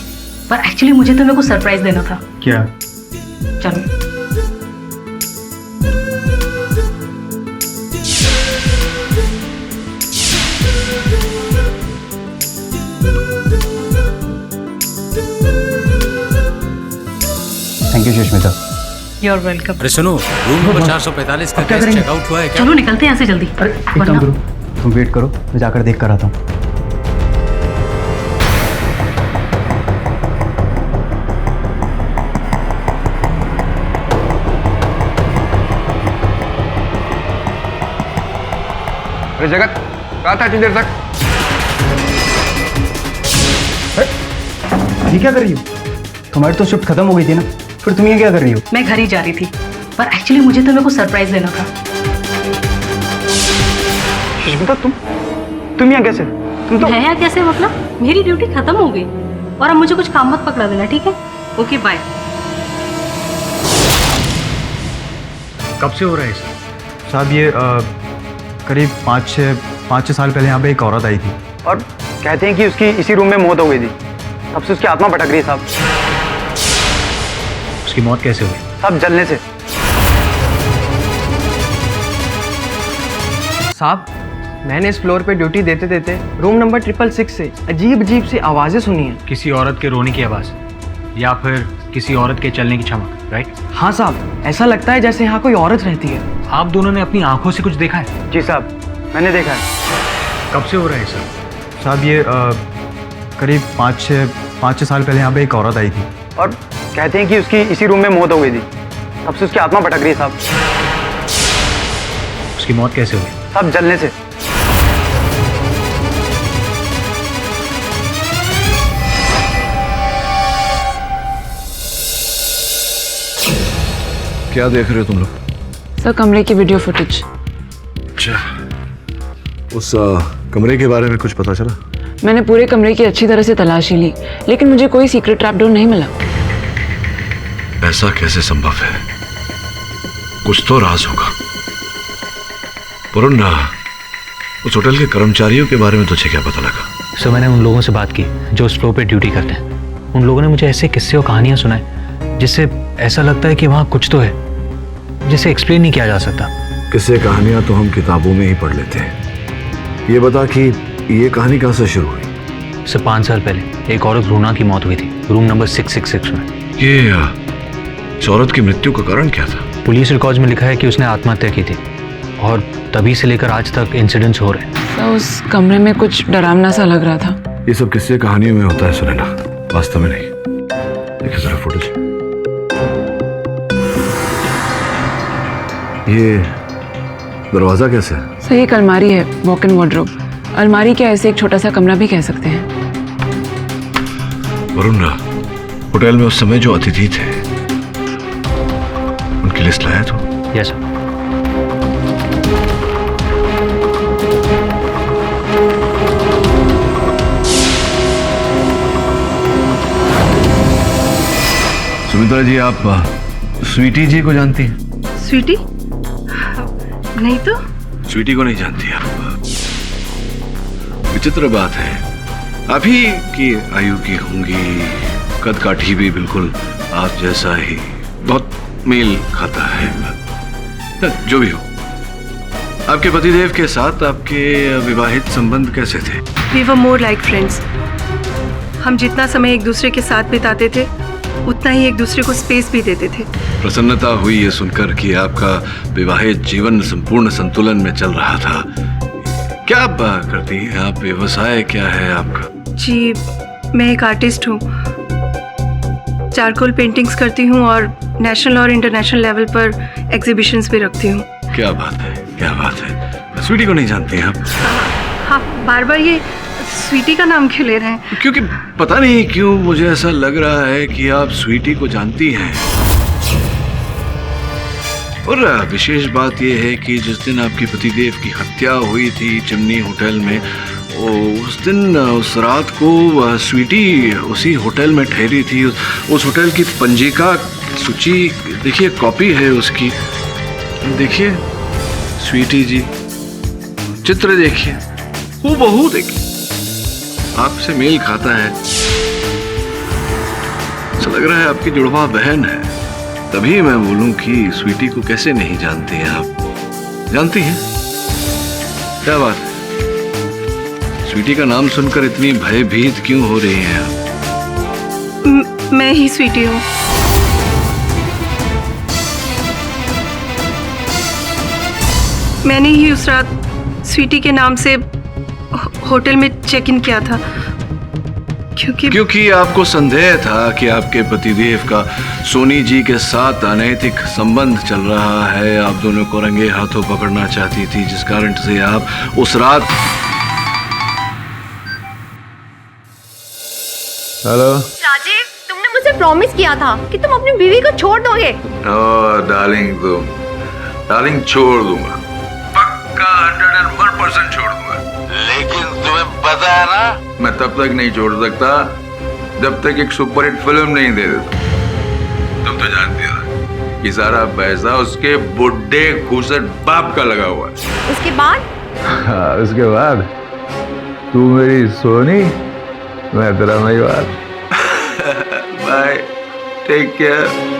पर एक्चुअली मुझे तुम्हें कुछ सरप्राइज देना था। क्या? चलो। Thank you Sushmita. You are welcome. अरे सुनो, रूम नंबर 445 का गेस्ट चेकआउट हुआ है क्या? चलो निकलते हैं यहाँ से जल्दी। एक काम करो, तुम वेट करो, मैं जाकर देख कर आता हूँ। अरे जगत, कहा था इतनी देर तक? ये क्या कर रही हो? तुम्हारी तो शिफ्ट खत्म हो गई थी ना, फिर तुम ये क्या कर रही हो? मैं घर ही जा रही थी, पर एक्चुअली मुझे तुम्हें कुछ सरप्राइज देना था। सुष्मिता, तुम यहाँ कैसे? तुम तो मैं यहाँ कैसे? मतलब मेरी ड्यूटी खत्म हो गई और अब मुझे कुछ काम मत पकड़ा देना, ठीक है? Okay bye. कब से हो रहा है सर? साहब ये करीब 5-6 साल पहले यहाँ पे एक औरत आई थी और कहते हैं कि उसकी इसी रूम में मौत हो गई थी। तब से उसकी आत्मा भटक रही है साहब। उसकी मौत कैसे हुई? साहब जलने से। साहब, मैंने इस फ्लोर पे ड्यूटी देते देते रूम नंबर 666 से अजीब अजीब सी आवाज़ें सुनी हैं। किसी औरत के रोने की आवाज़ या फिर किसी औरत के चलने की चमक, राइट? हाँ साहब, ऐसा लगता है जैसे यहाँ कोई औरत रहती है। आप दोनों ने अपनी आंखों से कुछ देखा है? जी साहब, मैंने देखा है। कब से हो रहा है सर? साहब ये करीब 5-6 साल पहले यहाँ पे एक औरत आई थी और कहते हैं कि उसकी इसी रूम में मौत हो गई थी। तब से उसकी आत्मा भटक रही है साहब। उसकी मौत कैसे हुई? साहब जलने से। क्या देख रहे हो तुम लोग? सर, कमरे की वीडियो फुटेज। अच्छा, उस कमरे के बारे में कुछ पता चला? मैंने पूरे कमरे की अच्छी तरह से तलाशी ली, लेकिन मुझे कोई सीक्रेट ट्रैपडोर नहीं मिला। ऐसा कैसे संभव है? कुछ तो राज होगा। वरुण, उस होटल के कर्मचारियों के बारे में तुझे क्या पता लगा? सर, मैंने उन लोगों से बात की जो उस फ्लोर पे ड्यूटी करते हैं। उन लोगों ने मुझे ऐसे किस्से और कहानियां सुनाए जिससे ऐसा लगता है कि वहाँ कुछ तो है जिसे एक्सप्लेन नहीं किया जा सकता। किस्से कहानियां तो हम किताबों में ही पढ़ लेते हैं। ये बता कि ये कहानी कहाँ से शुरू हुई? सर, 5 साल पहले एक औरत रूना की मौत हुई थी रूम नंबर 666 में। ये इस औरत की मृत्यु का कारण क्या था? पुलिस रिकॉर्ड्स में लिखा है कि उसने आत्महत्या की थी और तभी से लेकर आज तक इंसिडेंट्स हो रहे हैं। तो उस कमरे में कुछ डरावना सा लग रहा था। ये सब किस्से कहानियों में होता है सुनैना, वास्तव में नहीं। देखिए जरा फुटेज। ये दरवाजा कैसे है? सर एक अलमारी है, वॉक इन वार्डरोब। अलमारी क्या, ऐसे एक छोटा सा कमरा भी कह सकते हैं। वरुण, होटल में उस समय जो अतिथि थे उनकी लिस्ट लाया तो? Yes sir. सुमित्रा जी, आप स्वीटी जी को जानती हैं? स्वीटी? नहीं तो। स्वीटी को नहीं जानती आप? विचित्र बात है, आप ही की आयु की होंगी, कद काठी भी बिल्कुल आप जैसा ही, बहुत मेल खाता है। जो भी हो, आपके पतिदेव के साथ आपके विवाहित संबंध कैसे थे? We were more like friends. हम जितना समय एक दूसरे के साथ बिताते थे उतना ही एक दूसरे को स्पेस भी देते थे। प्रसन्नता हुई ये सुनकर कि आपका विवाहित जीवन संपूर्ण संतुलन में चल रहा था। क्या आप करती हैं? आप व्यवसाय क्या है आपका? जी, मैं एक आर्टिस्ट हूँ। चारकोल पेंटिंग्स करती हूँ और नेशनल और इंटरनेशनल लेवल पर एग्जीबिशंस भी रखती हूँ। क्या बात है, क्या बात है। स्वीटी को नहीं जानते हैं आप? हाँ, बार बार ये स्वीटी का नाम क्यों ले रहे हैं? क्योंकि पता नहीं क्यों मुझे ऐसा लग रहा है कि आप स्वीटी को जानती हैं। और विशेष बात यह है कि जिस दिन आपकी पतिदेव की हत्या हुई थी चिमनी होटल में, उस दिन, उस रात को स्वीटी उसी होटल में ठहरी थी। उस होटल की पंजिका सूची देखिए, कॉपी है उसकी। देखिए स्वीटी जी, चित्र देखिए, हूबहू देखिए, आपसे मेल खाता है। ऐसा लग रहा है आपकी जुड़वा बहन है। तभी मैं बोलूं कि स्वीटी को कैसे नहीं जानते हैं आप? जानती हैं? क्या बात है, स्वीटी का नाम सुनकर इतनी भयभीत क्यों हो रही हैं आप? मैं ही स्वीटी हूँ। मैंने ही उस रात स्वीटी के नाम से होटल में चेक इन किया था, क्योंकि आपको संदेह था कि आपके पतिदेव का सोनी जी के साथ अनैतिक संबंध चल रहा है। आप दोनों को रंगे हाथों पकड़ना चाहती थी, जिस कारण से आप उस रात। हेलो राजीव, तुमने मुझे प्रॉमिस किया था कि तुम अपनी बीवी को छोड़ दोगे। डार्लिंग छोड़ दूंगा, पक्का 101% छोड़ दूंगा। लेकिन तुम्हें पता है ना, मैं तब तक नहीं छोड़ सकता जब तक एक सुपरहिट फिल्म नहीं दे देता। तुम तो जानती हो कि सारा पैसा उसके बुढ़े घूसट बाप का लगा हुआ है। उसके बाद? हाँ, उसके बाद तू मेरी सोनी, मैं तेरा मेवाड़। Bye, take care.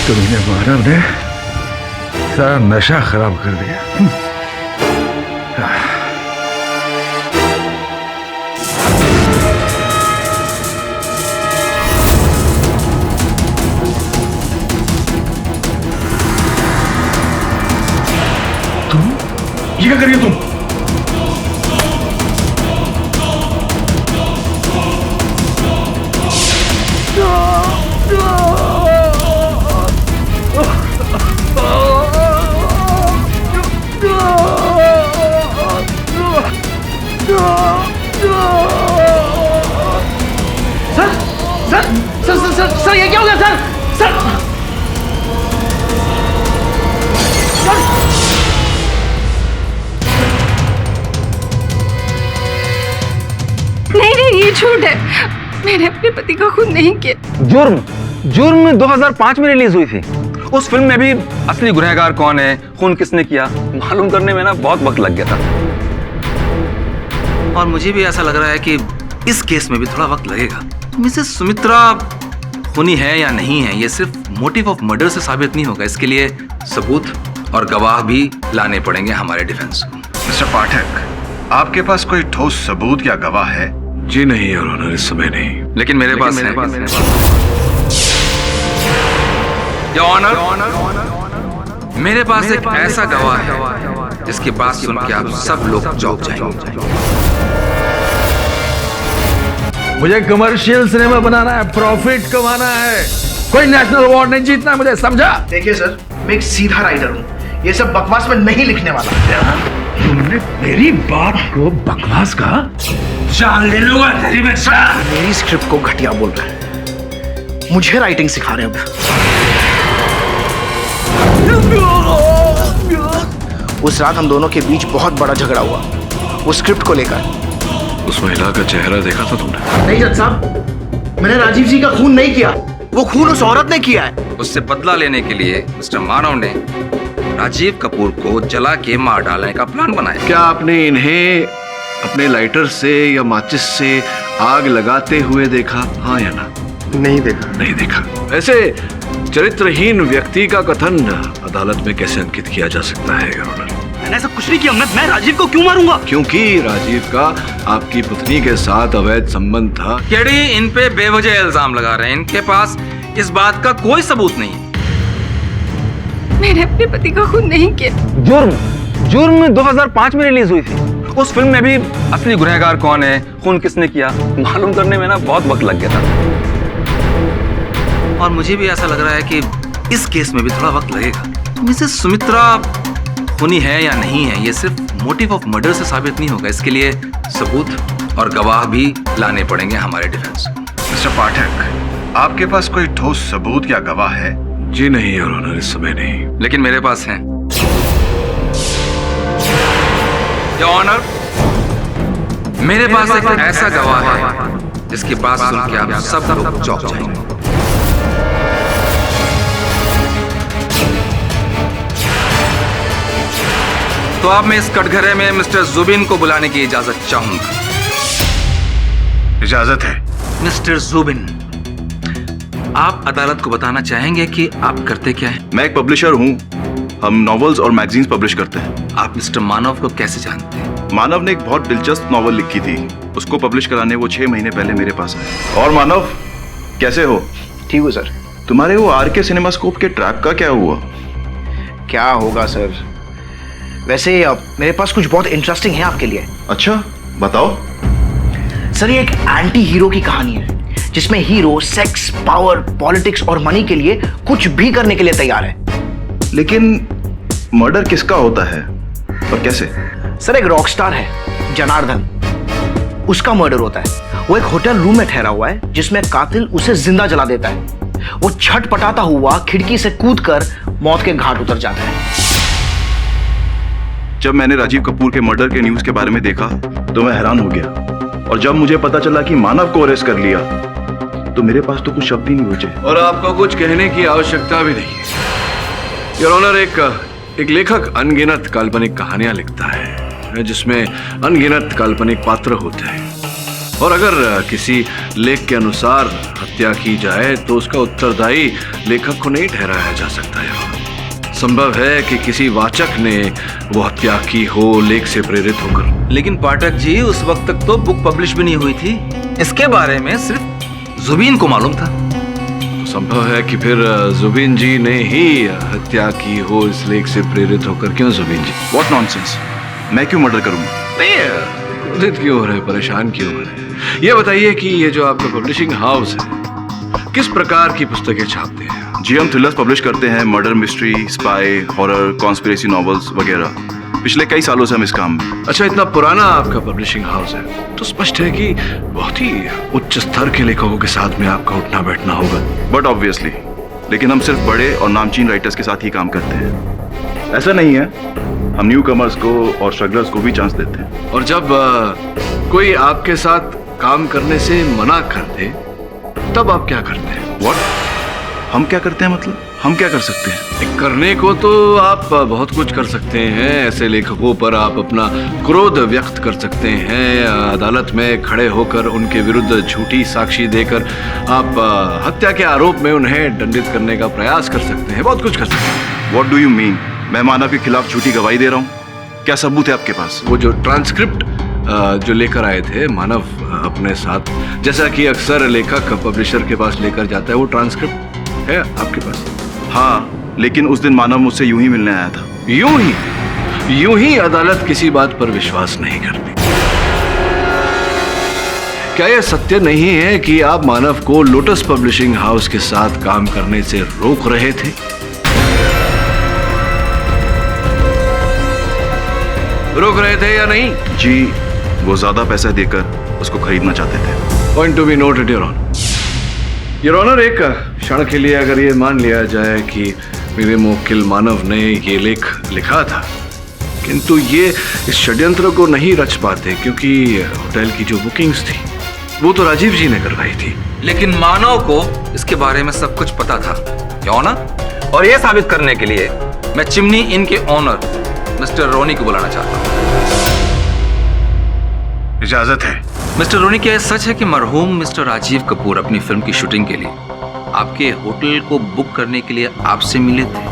तुमने मानव ने सारा नशा खराब कर दिया। तुम ये क्या कर रही हो तुम? सर ये क्या हो गया सर? सर नहीं, ये झूठ है। मैंने अपने पति का खून नहीं किया। जुर्म 2005 में रिलीज हुई थी। उस फिल्म में भी असली गुनहगार कौन है, खून किसने किया, मालूम करने में ना बहुत वक्त लग गया था। और मुझे भी ऐसा लग रहा है कि इस केस में भी थोड़ा वक्त लगेगा। मिसेस सुमित्रा खूनी है या नहीं है, ये सिर्फ मोटिव ऑफ मर्डर से साबित नहीं होगा। इसके लिए सबूत और गवाह भी लाने पड़ेंगे हमारे डिफेंस को। मिस्टर पाठक, आपके पास कोई ठोस सबूत या गवाह है? जी नहीं योर ऑनर, इस समय नहीं। लेकिन मेरे पास है। योर ऑनर, मेरे पास एक ऐसा गवाह है जिसकी बात सुन के आप सब लोग चौंक जाएंगे। मुझे कमर्शियल सिनेमा बनाना है, प्रॉफिट कमाना है, कोई नेशनल अवार्ड नहीं जीतना है, मुझे समझा? देखिए सर, मैं एक सीधा राइटर हूँ, ये सब बकवास में नहीं लिखने वाला। तुमने मेरी बात को बकवास कहा? जान ले लूंगा तेरी मैं। मेरी स्क्रिप्ट को घटिया बोल रहे हैं, मुझे राइटिंग सिखा रहे हैं अब। उस रात हम दोनों के बीच बहुत बड़ा झगड़ा हुआ, वो स्क्रिप्ट को लेकर। उस महिला का चेहरा देखा था तुमने? नहीं जज साहब, मैंने राजीव जी का खून नहीं किया, वो खून उस औरत ने किया है। उससे बदला लेने के लिए मिस्टर मानव ने राजीव कपूर को जला के मार डालने का प्लान बनाया। क्या आपने इन्हें अपने लाइटर से या माचिस से आग लगाते हुए देखा? हाँ या ना? नहीं देखा। नहीं देखा। ऐसे चरित्रहीन व्यक्ति का कथन अदालत में कैसे अंकित किया जा सकता है योर ऑनर? मैंने ऐसा कुछ नहीं किया। मैं राजीव को क्यों मारूंगा? क्योंकि राजीव का आपकी पत्नी के साथ अवैध संबंध था। केडी इन पे बेवजह इल्जाम लगा रहे हैं, इनके पास इस बात का कोई सबूत नहीं है। मैंने अपने पति का खून नहीं किया। जुर्म 2005 में रिलीज हुई थी। उस फिल्म में भी असली गुनहगार कौन है, खून किसने किया, मालूम करने में ना बहुत वक्त लग गया था। और मुझे भी ऐसा लग रहा है कि इस केस में भी थोड़ा वक्त लगेगा। मिसेस सुमित्रा खूनी है या नहीं है, ये सिर्फ मोटिव ऑफ मर्डर से साबित नहीं होगा। इसके लिए सबूत और गवाह भी लाने पड़ेंगे हमारे डिफेंस को। मिस्टर पाठक, आपके पास कोई ठोस सबूत या गवाह है? जी नहीं योर ऑनर, इस समय नहीं। लेकिन मेरे पास है। योर ऑनर, मेरे पास एक ऐसा गवाह है जिसकी बात सुन के आप सब लोग चौंक जाएंगे। तो अब मैं इस कटघरे में मिस्टर जुबिन को बुलाने की इजाजत चाहूंगा। इजाजत है। मिस्टर जुबिन, आप अदालत को बताना चाहेंगे कि आप करते क्या हैं? मैं एक पब्लिशर हूँ, हम नॉवेल्स और मैगजीन्स पब्लिश करते हैं। आप मिस्टर मानव को कैसे जानते हैं? मानव ने एक बहुत दिलचस्प नॉवल लिखी थी, उसको पब्लिश कराने वो 6 महीने पहले मेरे पास आए। और मानव, कैसे हो? ठीक हूँ सर। तुम्हारे वो आर.के. सिनेमास्कोप के ट्रैक का क्या हुआ? क्या होगा सर, वैसे मेरे पास कुछ बहुत इंटरेस्टिंग है आपके लिए। अच्छा, बताओ। सर, ये एक एंटी हीरो की कहानी है जिसमें हीरो सेक्स, पावर, पॉलिटिक्स और मनी के लिए कुछ भी करने के लिए तैयार है। लेकिन मर्डर किसका होता है और कैसे? सर, एक रॉकस्टार है जनार्दन, उसका मर्डर होता है। वो एक होटल रूम में ठहरा हुआ है जिसमें कातिल उसे जिंदा जला देता है। वो छटपटाता हुआ खिड़की से कूदकर मौत के घाट उतर जाता है। जब मैंने राजीव कपूर के मर्डर के न्यूज के बारे में देखा तो मैं हैरान हो गया, और जब मुझे पता चला कि मानव को अरेस्ट कर लिया तो मेरे पास तो कुछ शब्द ही नहीं बचे। और आपको कुछ कहने की आवश्यकता भी नहीं है योर ऑनर। एक लेखक अनगिनत काल्पनिक कहानियां लिखता है जिसमें अनगिनत काल्पनिक पात्र होते हैं, और अगर किसी लेख के अनुसार हत्या की जाए तो उसका उत्तरदायी लेखक को नहीं ठहराया जा सकता है। संभव है कि किसी वाचक ने वो हत्या की हो लेख से प्रेरित होकर। लेकिन पाठक जी, उस वक्त तक तो बुक पब्लिश भी नहीं हुई थी, इसके बारे में सिर्फ जुबिन को मालूम था। तो संभव है कि फिर जुबिन जी ने ही हत्या की हो इस लेख से प्रेरित होकर। क्यों जुबिन जी? व्हाट नॉनसेंस, मैं क्यों मर्डर करूंगा? नहीं, क्रोधित क्यों हो रहे, परेशान क्यों हो रहे? ये बताइए कि ये जो आपका पब्लिशिंग हाउस है किस प्रकार की पुस्तकें छापते हैं? जी, हम थ्रिलर्स पब्लिश करते हैं, murder mystery, spy, horror, conspiracy novels वगैरह। पिछले कई सालों से हम इस काम में। अच्छा, इतना पुराना आपका पब्लिशिंग हाउस है तो स्पष्ट है कि बहुत ही उच्च स्तर के लेखकों के साथ में आपका उठना बैठना होगा। बट ऑब्वियसली, लेकिन हम सिर्फ बड़े और नामचीन राइटर्स के साथ ही काम करते हैं। ऐसा नहीं है, हम न्यू कमर्स को और स्ट्रगलर्स को भी चांस देते हैं। और जब कोई आपके साथ काम करने से मना कर दे तब आप क्या करते हैं? व्हाट? हम क्या करते हैं, मतलब हम क्या कर सकते हैं? करने को तो आप बहुत कुछ कर सकते हैं। ऐसे लेखकों पर आप अपना क्रोध व्यक्त कर सकते हैं। अदालत में खड़े होकर उनके विरुद्ध झूठी साक्षी देकर आप हत्या के आरोप में उन्हें दंडित करने का प्रयास कर सकते हैं। बहुत कुछ कर सकते हैं। What do you mean? मैं मानव के खिलाफ झूठी गवाही दे रहा हूँ? क्या सबूत है आपके पास? वो जो ट्रांसक्रिप्ट जो लेकर आए थे मानव अपने साथ, जैसा कि अक्सर लेखक पब्लिशर के पास लेकर जाता है, वो ट्रांसक्रिप्ट है आपके पास? हाँ, लेकिन उस दिन मानव मुझसे यूं ही मिलने आया था। यूं ही अदालत किसी बात पर विश्वास नहीं करती। क्या यह सत्य नहीं है कि आप मानव को लोटस पब्लिशिंग हाउस के साथ काम करने से रोक रहे थे? रोक रहे थे या नहीं? जी, वो ज्यादा पैसा देकर उसको खरीदना चाहते थे। Point to be noted your honour. Your honour, एक क्षण के लिए अगर ये मान लिया जाए कि मेरे मुवक्किल मानव ने ये लेख लिखा था, किंतु ये इस षड्यंत्र को नहीं रच पाते क्योंकि होटल की जो बुकिंग्स थी वो तो राजीव जी ने करवाई थी। लेकिन मानव को इसके बारे में सब कुछ पता था, क्यों ना? और ये साबित करने के लिए मैं चिमनी इन के ओनर मिस्टर रोनी को बुलाना चाहता हूँ। इजाजत है। मिस्टर रोनी, क्या यह सच है कि मरहूम मिस्टर राजीव कपूर अपनी फिल्म की शूटिंग के लिए आपके होटल को बुक करने के लिए आपसे मिले थे?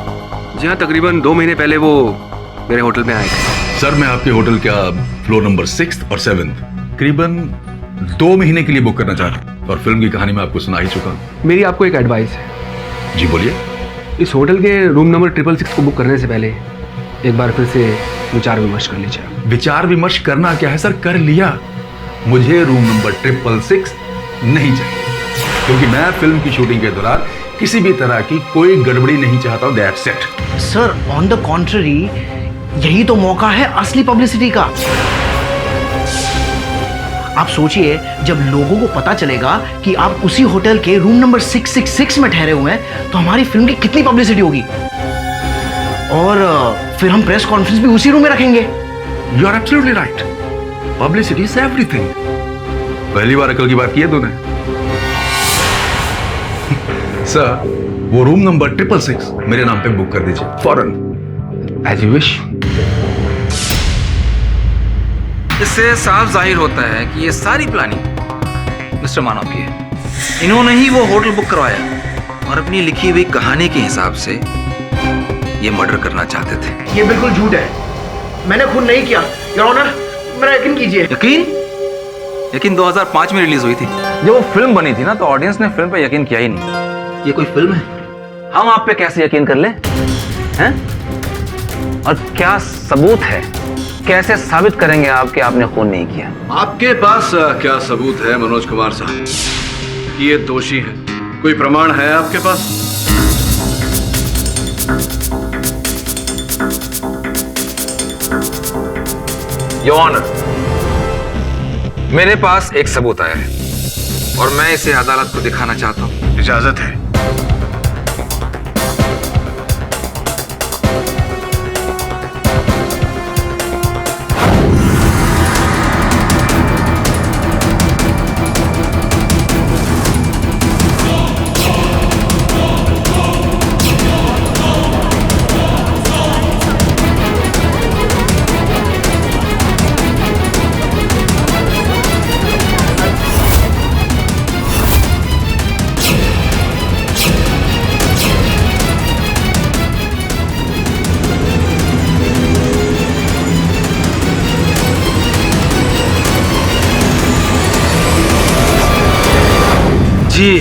जी हाँ, तकरीबन 2 महीने पहले वो मेरे होटल में आए थे। सर, मैं आपके होटल का फ्लोर नंबर 6 और 7 करीबन 2 महीने के लिए बुक करना चाह रहा हूँ और फिल्म की कहानी मैं आपको सुना ही चुका हूँ। मेरी आपको एक एडवाइस है। जी बोलिए। इस होटल के रूम नंबर 666 को बुक करने से पहले एक बार फिर से विचार विमर्श कर लीजिए। विचार विमर्श करना क्या है सर, कर लिया। मुझे रूम नंबर 666 नहीं चाहिए क्योंकि मैं फिल्म की शूटिंग के दौरान किसी भी तरह की कोई गड़बड़ी नहीं चाहता हूं। That's it. Sir, on the contrary, यही तो मौका है असली पब्लिसिटी का। आप सोचिए, जब लोगों को पता चलेगा कि आप उसी होटल के रूम नंबर 666 में ठहरे हुए हैं तो हमारी फिल्म की कितनी पब्लिसिटी होगी। और फिर हम प्रेस कॉन्फ्रेंस भी उसी रूम में रखेंगे। You are absolutely right. Publicity is everything. पहली बार अकल की बात की है तूने। सर, वो रूम नंबर 666 मेरे नाम पे बुक कर दीजिए फौरन। As you wish. इससे साफ जाहिर होता है कि ये सारी प्लानिंग मिस्टर मानव की है। इन्होंने ही वो होटल बुक करवाया और अपनी लिखी हुई कहानी के हिसाब से ये मर्डर करना चाहते थे। ये बिल्कुल झूठ है, मैंने खुद नहीं किया। योर ऑनर, मेरा यकीन कीजिए। यकीन 2005 में रिलीज हुई थी। जब वो फिल्म बनी थी ना तो ऑडियंस ने फिल्म पे यकीन किया ही नहीं। ये कोई फिल्म है, हम आप पे कैसे यकीन कर ले हैं? और क्या सबूत है? कैसे साबित करेंगे आप कि आपने खून नहीं किया? आपके पास क्या सबूत है मनोज कुमार साहब कि ये दोषी है? कोई प्रमाण है आपके पास? योर ऑनर, मेरे पास एक सबूत आया है और मैं इसे अदालत को दिखाना चाहता हूं। इजाजत है। जी,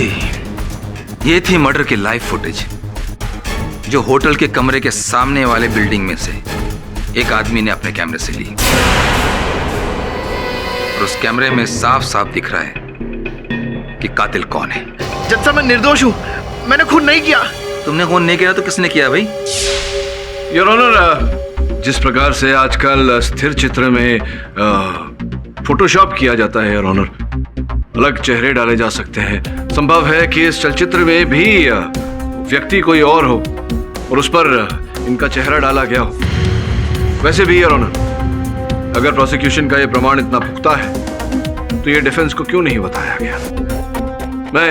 ये थी मर्डर की लाइव फुटेज जो होटल के कमरे के सामने वाले बिल्डिंग में से एक आदमी ने अपने कैमरे से ली। और उस कैमरे में साफ साफ दिख रहा है कि कातिल कौन है। जज साहब, मैं निर्दोष हूं, मैंने खून नहीं किया। तुमने खून नहीं किया तो किसने किया भाई? योर ऑनर, जिस प्रकार से आजकल स्थिर चित्र में फोटोशॉप किया जाता है योर ऑनर, अलग चेहरे डाले जा सकते हैं। संभव है कि इस चलचित्र में भी व्यक्ति कोई और हो और उस पर इनका चेहरा डाला गया हो। वैसे भी योर ऑनर, अगर प्रोसिक्यूशन का यह प्रमाण इतना पुख्ता है तो ये डिफेंस को क्यों नहीं बताया गया? मैं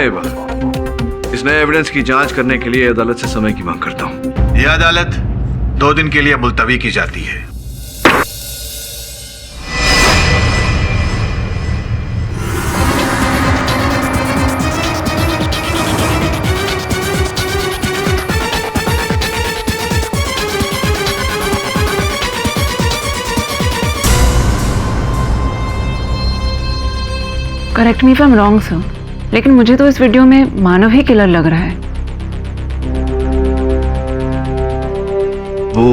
इस नए एविडेंस की जांच करने के लिए अदालत से समय की मांग करता हूँ। यह अदालत 2 दिन के लिए मुलतवी की जाती है। Correct me if I am wrong sir, लेकिन मुझे तो इस वीडियो में मानव ही किलर लग रहा है। वो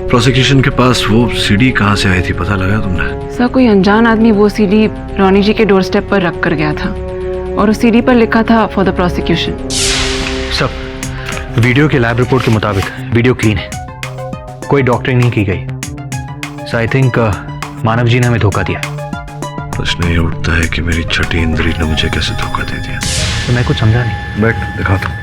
प्रोसिक्यूशन के पास वो सीडी कहाँ से आई थी, पता लगा तुमने? सर कोई अनजान आदमी वो सीडी रोनी जी के डोर स्टेप पर रख कर गया था और उस सीडी पर लिखा था फॉर द प्रोसिक्यूशन। सब वीडियो के लैब रिपोर्ट के मुताबिक वीडियो क्लीन है, कोई डॉक्टरिंग नहीं की गई। सो आई थिंक मानव जी ने हमें धोखा दिया। प्रश्न ये उठता है कि मेरी छठी इंद्री ने मुझे कैसे धोखा दे दिया। तो मैं कुछ समझा नहीं। बैठ दिखाता हूँ।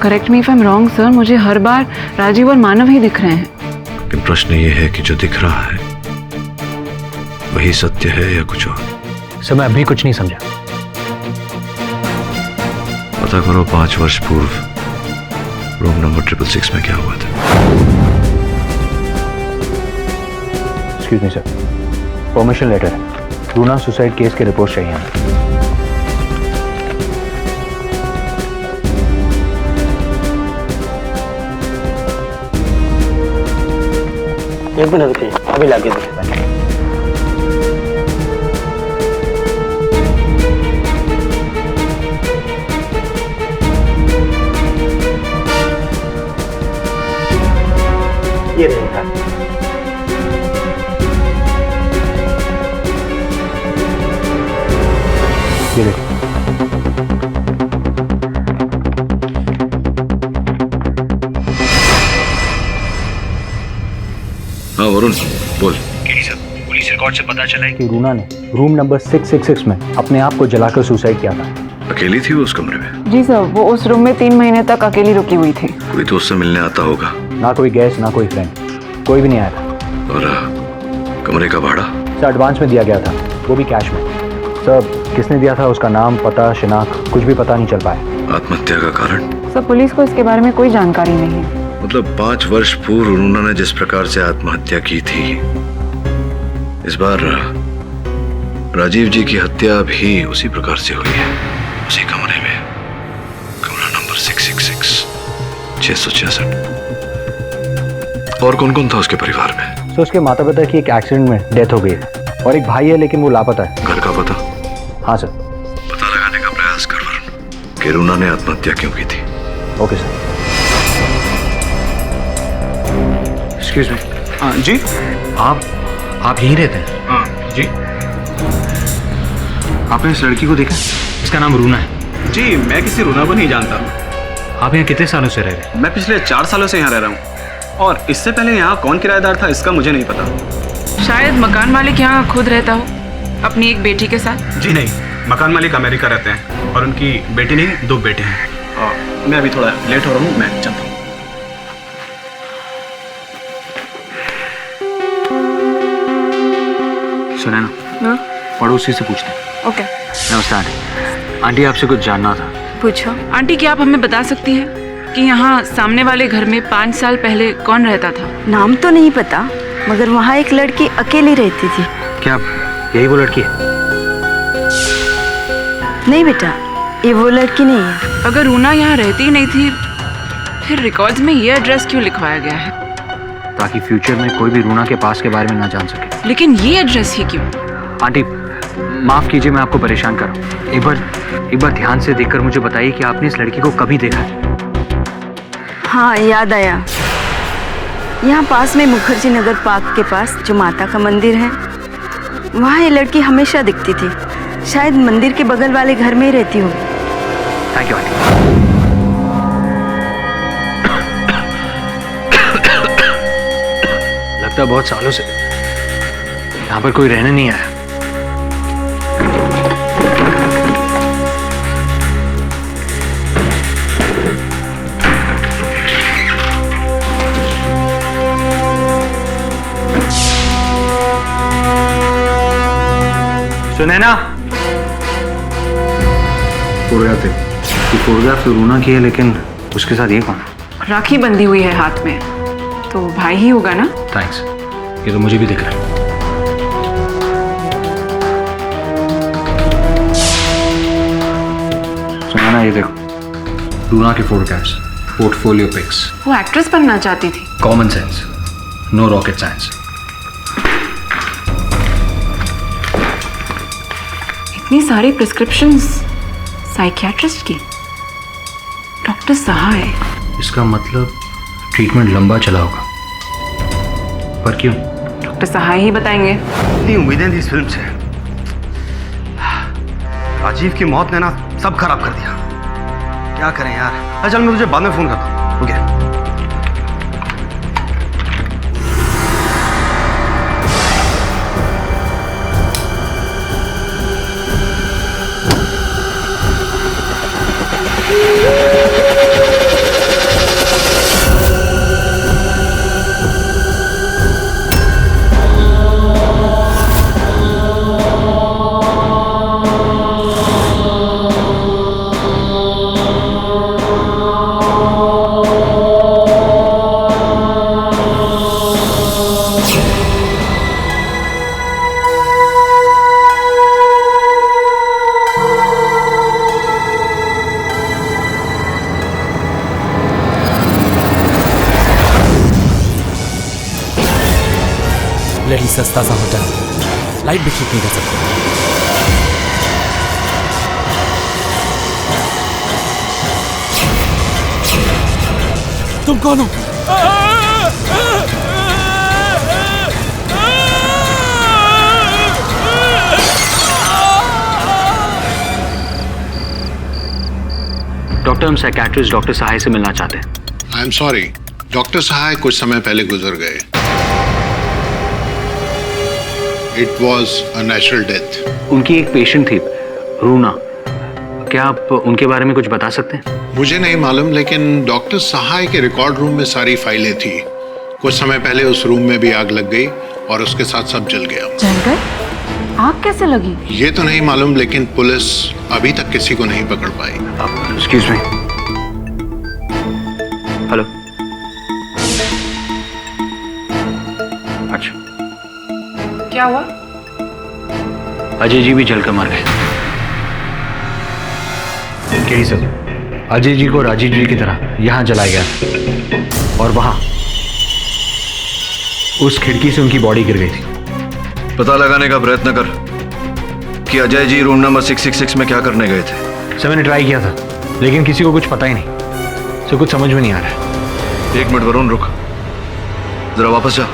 Correct me if I am wrong sir, मुझे हर बार राजीव और मानव ही दिख रहे हैं। लेकिन प्रश्न ये है कि जो दिख रहा है वही सत्य है या कुछ और? सर मैं अभी कुछ नहीं समझा। पता करो 5 वर्ष पूर्व रूम नंबर 666 में क्या हुआ था। Excuse me sir, permission letter है। रूना सुसाइड केस के रिपोर्ट चाहिए हमें। एक मिनट रुकिए, अभी लाके देते हैं। ये रहेगा। ये देखो। हाँ वरुण बोल। पुलिस रिकॉर्ड से पता चला है कि रूना ने रूम नंबर 666 में अपने आप को जलाकर सुसाइड किया था। अकेली थी वो उस कमरे में? जी सर, वो उस रूम में 3 महीने तक अकेली रुकी हुई थी। कोई तो उससे मिलने आता होगा? ना कोई गेस्ट ना कोई फ्रेंड, कोई भी नहीं आया था। और कमरे का भाड़ा? सर एडवांस में दिया गया था, वो भी कैश में। सर किसने दिया था उसका नाम पता शिनाख्त कुछ भी पता नहीं चल पाया। आत्महत्या का कारण? सर पुलिस को इसके बारे में कोई जानकारी नहीं है। मतलब 5 वर्ष पूर्व रूना ने जिस प्रकार से आत्महत्या की थी, इस बार राजीव जी की हत्या भी उसी प्रकार से हुई है, उसी कमरे में, कमरा नंबर 666 666। और कौन कौन था उसके परिवार में? तो उसके माता पिता की एक एक्सीडेंट में डेथ हो गई है और एक भाई है लेकिन वो लापता है। घर का पता? हाँ सर। पता लगाने का प्रयास कर वरुण कि रूना ने आत्महत्या क्यों की थी। Okay sir. Excuse me. जी आप यहीं रहते हैं? हाँ जी। आपने इस लड़की को देखा? इसका नाम रूना है। जी मैं किसी रूना को नहीं जानता। आप यहाँ कितने सालों से रह रहे हैं? मैं पिछले 4 सालों से यहाँ रह रहा हूँ और इससे पहले यहाँ कौन किराएदार था इसका मुझे नहीं पता। शायद मकान मालिक यहाँ खुद रहता हो अपनी एक बेटी के साथ। जी नहीं, मकान मालिक अमेरिका रहते हैं और उनकी बेटी नहीं 2 बेटे हैं। मैं अभी थोड़ा लेट हो रहा हूँ, मैं चलता हूँ। सुना ना, पड़ोसी से पूछते हैं। ओके। नमस्ते आंटी। आंटी आपसे कुछ जानना था। पूछो। आंटी क्या आप हमें बता सकती हैं कि यहाँ सामने वाले घर में 5 साल पहले कौन रहता था? नाम तो नहीं पता, मगर वहाँ एक लड़की अकेली रहती थी। क्या यही वो लड़की है? नहीं बेटा, ये वो लड़की नहीं है। अगर रूना यहाँ रहती ही नहीं थी, फिर रिकॉर्ड्स में ये एड्रेस क्यों लिखवाया गया है? ताकि फ्यूचर में कोई भी रूना के पास के बारे में ना जान सके। लेकिन ये एड्रेस ही क्यों? आंटी माफ कीजिए, मैं आपको परेशान कर रहा हूँ। एक बार ध्यान से देखकर मुझे बताइए कि आपने इस लड़की को कभी देखा है? हाँ याद आया, यहाँ पास में मुखर्जी नगर पार्क के पास जो माता का मंदिर है, वहाँ ये लड़की हमेशा दिखती थी। शायद मंदिर के बगल वाले घर में ही रहती होगी। Thank you aunty. लगता है बहुत सालों से यहाँ पर कोई रहने नहीं आया। सुनैना, फोटोग्राफ देखो। ये फोटोग्राफ तो रूना की है, लेकिन उसके साथ ये कौन है? राखी बंधी हुई है हाथ में, तो भाई ही होगा ना? थैंक्स, ये तो मुझे भी दिख रहा है। सुनैना, ये देखो, रूना के फोटोग्राफ्स, पोर्टफोलियो पिक्स। वो एक्ट्रेस बनना चाहती थी। Common sense, no rocket science. इतनी सारी प्रिस्क्रिप्शंस साइकियाट्रिस्ट की, डॉक्टर सहाय। इसका मतलब ट्रीटमेंट लंबा चला होगा, पर क्यों? डॉक्टर सहाय ही बताएंगे। इतनी उम्मीदें थी इस फिल्म से, राजीव की मौत ने ना सब खराब कर दिया। क्या करें यार। चल मैं तुझे बाद में फोन करता हूँ। ओके। लड़ी सस्ता सा होटल, लाइट भी ठीक नहीं कर सकते। तुम कौन हो? डॉक्टर, हम साइकियाट्रिस्ट डॉक्टर सहाय से मिलना चाहते हैं। आई एम सॉरी, डॉक्टर सहाय कुछ समय पहले गुजर गए। It was a natural death. उनकी एक पेशेंट थी, रूना। क्या आप उनके बारे में कुछ बता सकते हैं? मुझे नहीं मालूम, लेकिन डॉक्टर सहाय के रिकॉर्ड रूम में सारी फाइलें थी। कुछ समय पहले उस रूम में भी आग लग गई और उसके साथ सब जल गया। जल गए? आग कैसे लगी? ये तो नहीं मालूम, लेकिन पुलिस अभी तक किसी को नहीं पकड़ पाई। Excuse me. हेलो। अच्छा, क्या हुआ? अजय जी भी जलकर मर गए। यही सब, अजय जी को राजीव जी की तरह यहां जलाया गया और वहां उस खिड़की से उनकी बॉडी गिर गई थी। पता लगाने का प्रयत्न कर कि अजय जी रूम नंबर 666 में क्या करने गए थे। सर, मैंने ट्राई किया था, लेकिन किसी को कुछ पता ही नहीं। सो कुछ समझ में नहीं आ रहा है। एक मिनट वरुण, रुक जरा, वापस जा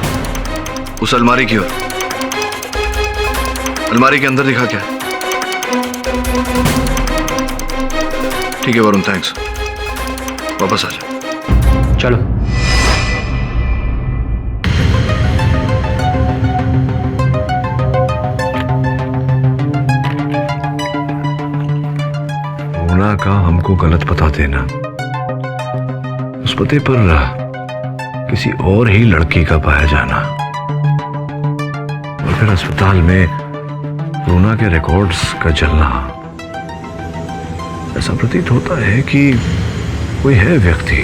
उस अलमारी की ओर। अलमारी के अंदर दिखा क्या? ठीक है वरुण, थैंक्स। वापस आ जा। चलो। रूना का हमको गलत पता देना, उस पते पर किसी और ही लड़की का पाया जाना, और फिर अस्पताल में रूना के रिकॉर्ड्स का जलना। ऐसा प्रतीत होता है कि कोई है व्यक्ति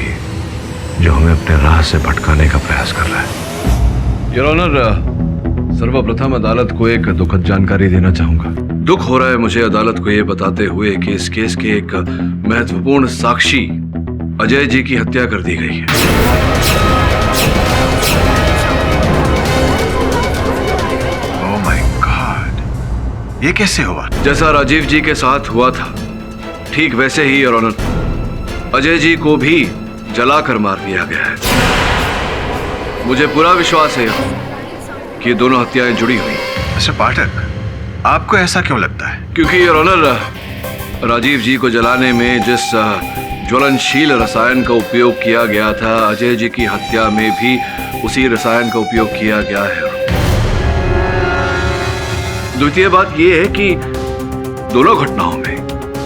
जो हमें अपने राह से भटकाने का प्रयास कर रहा है। योर ऑनर, सर्वप्रथम अदालत को एक दुखद जानकारी देना चाहूंगा। दुख हो रहा है मुझे अदालत को यह बताते हुए कि इस केस के एक महत्वपूर्ण साक्षी अजय जी की हत्या कर दी गई है। ओह माय गॉड, ये कैसे हुआ? जैसा राजीव जी के साथ हुआ था, ठीक वैसे ही योर ऑनर अजय जी को भी जलाकर मार दिया गया है। मुझे पूरा विश्वास है कि दोनों हत्याएं जुड़ी हुई। मिस्टर पाठक, आपको ऐसा क्यों लगता है? क्योंकि योर ऑनर राजीव जी को जलाने में जिस ज्वलनशील रसायन का उपयोग किया गया था, अजय जी की हत्या में भी उसी रसायन का उपयोग किया गया है। द्वितीय बात यह है कि दोनों घटनाओं में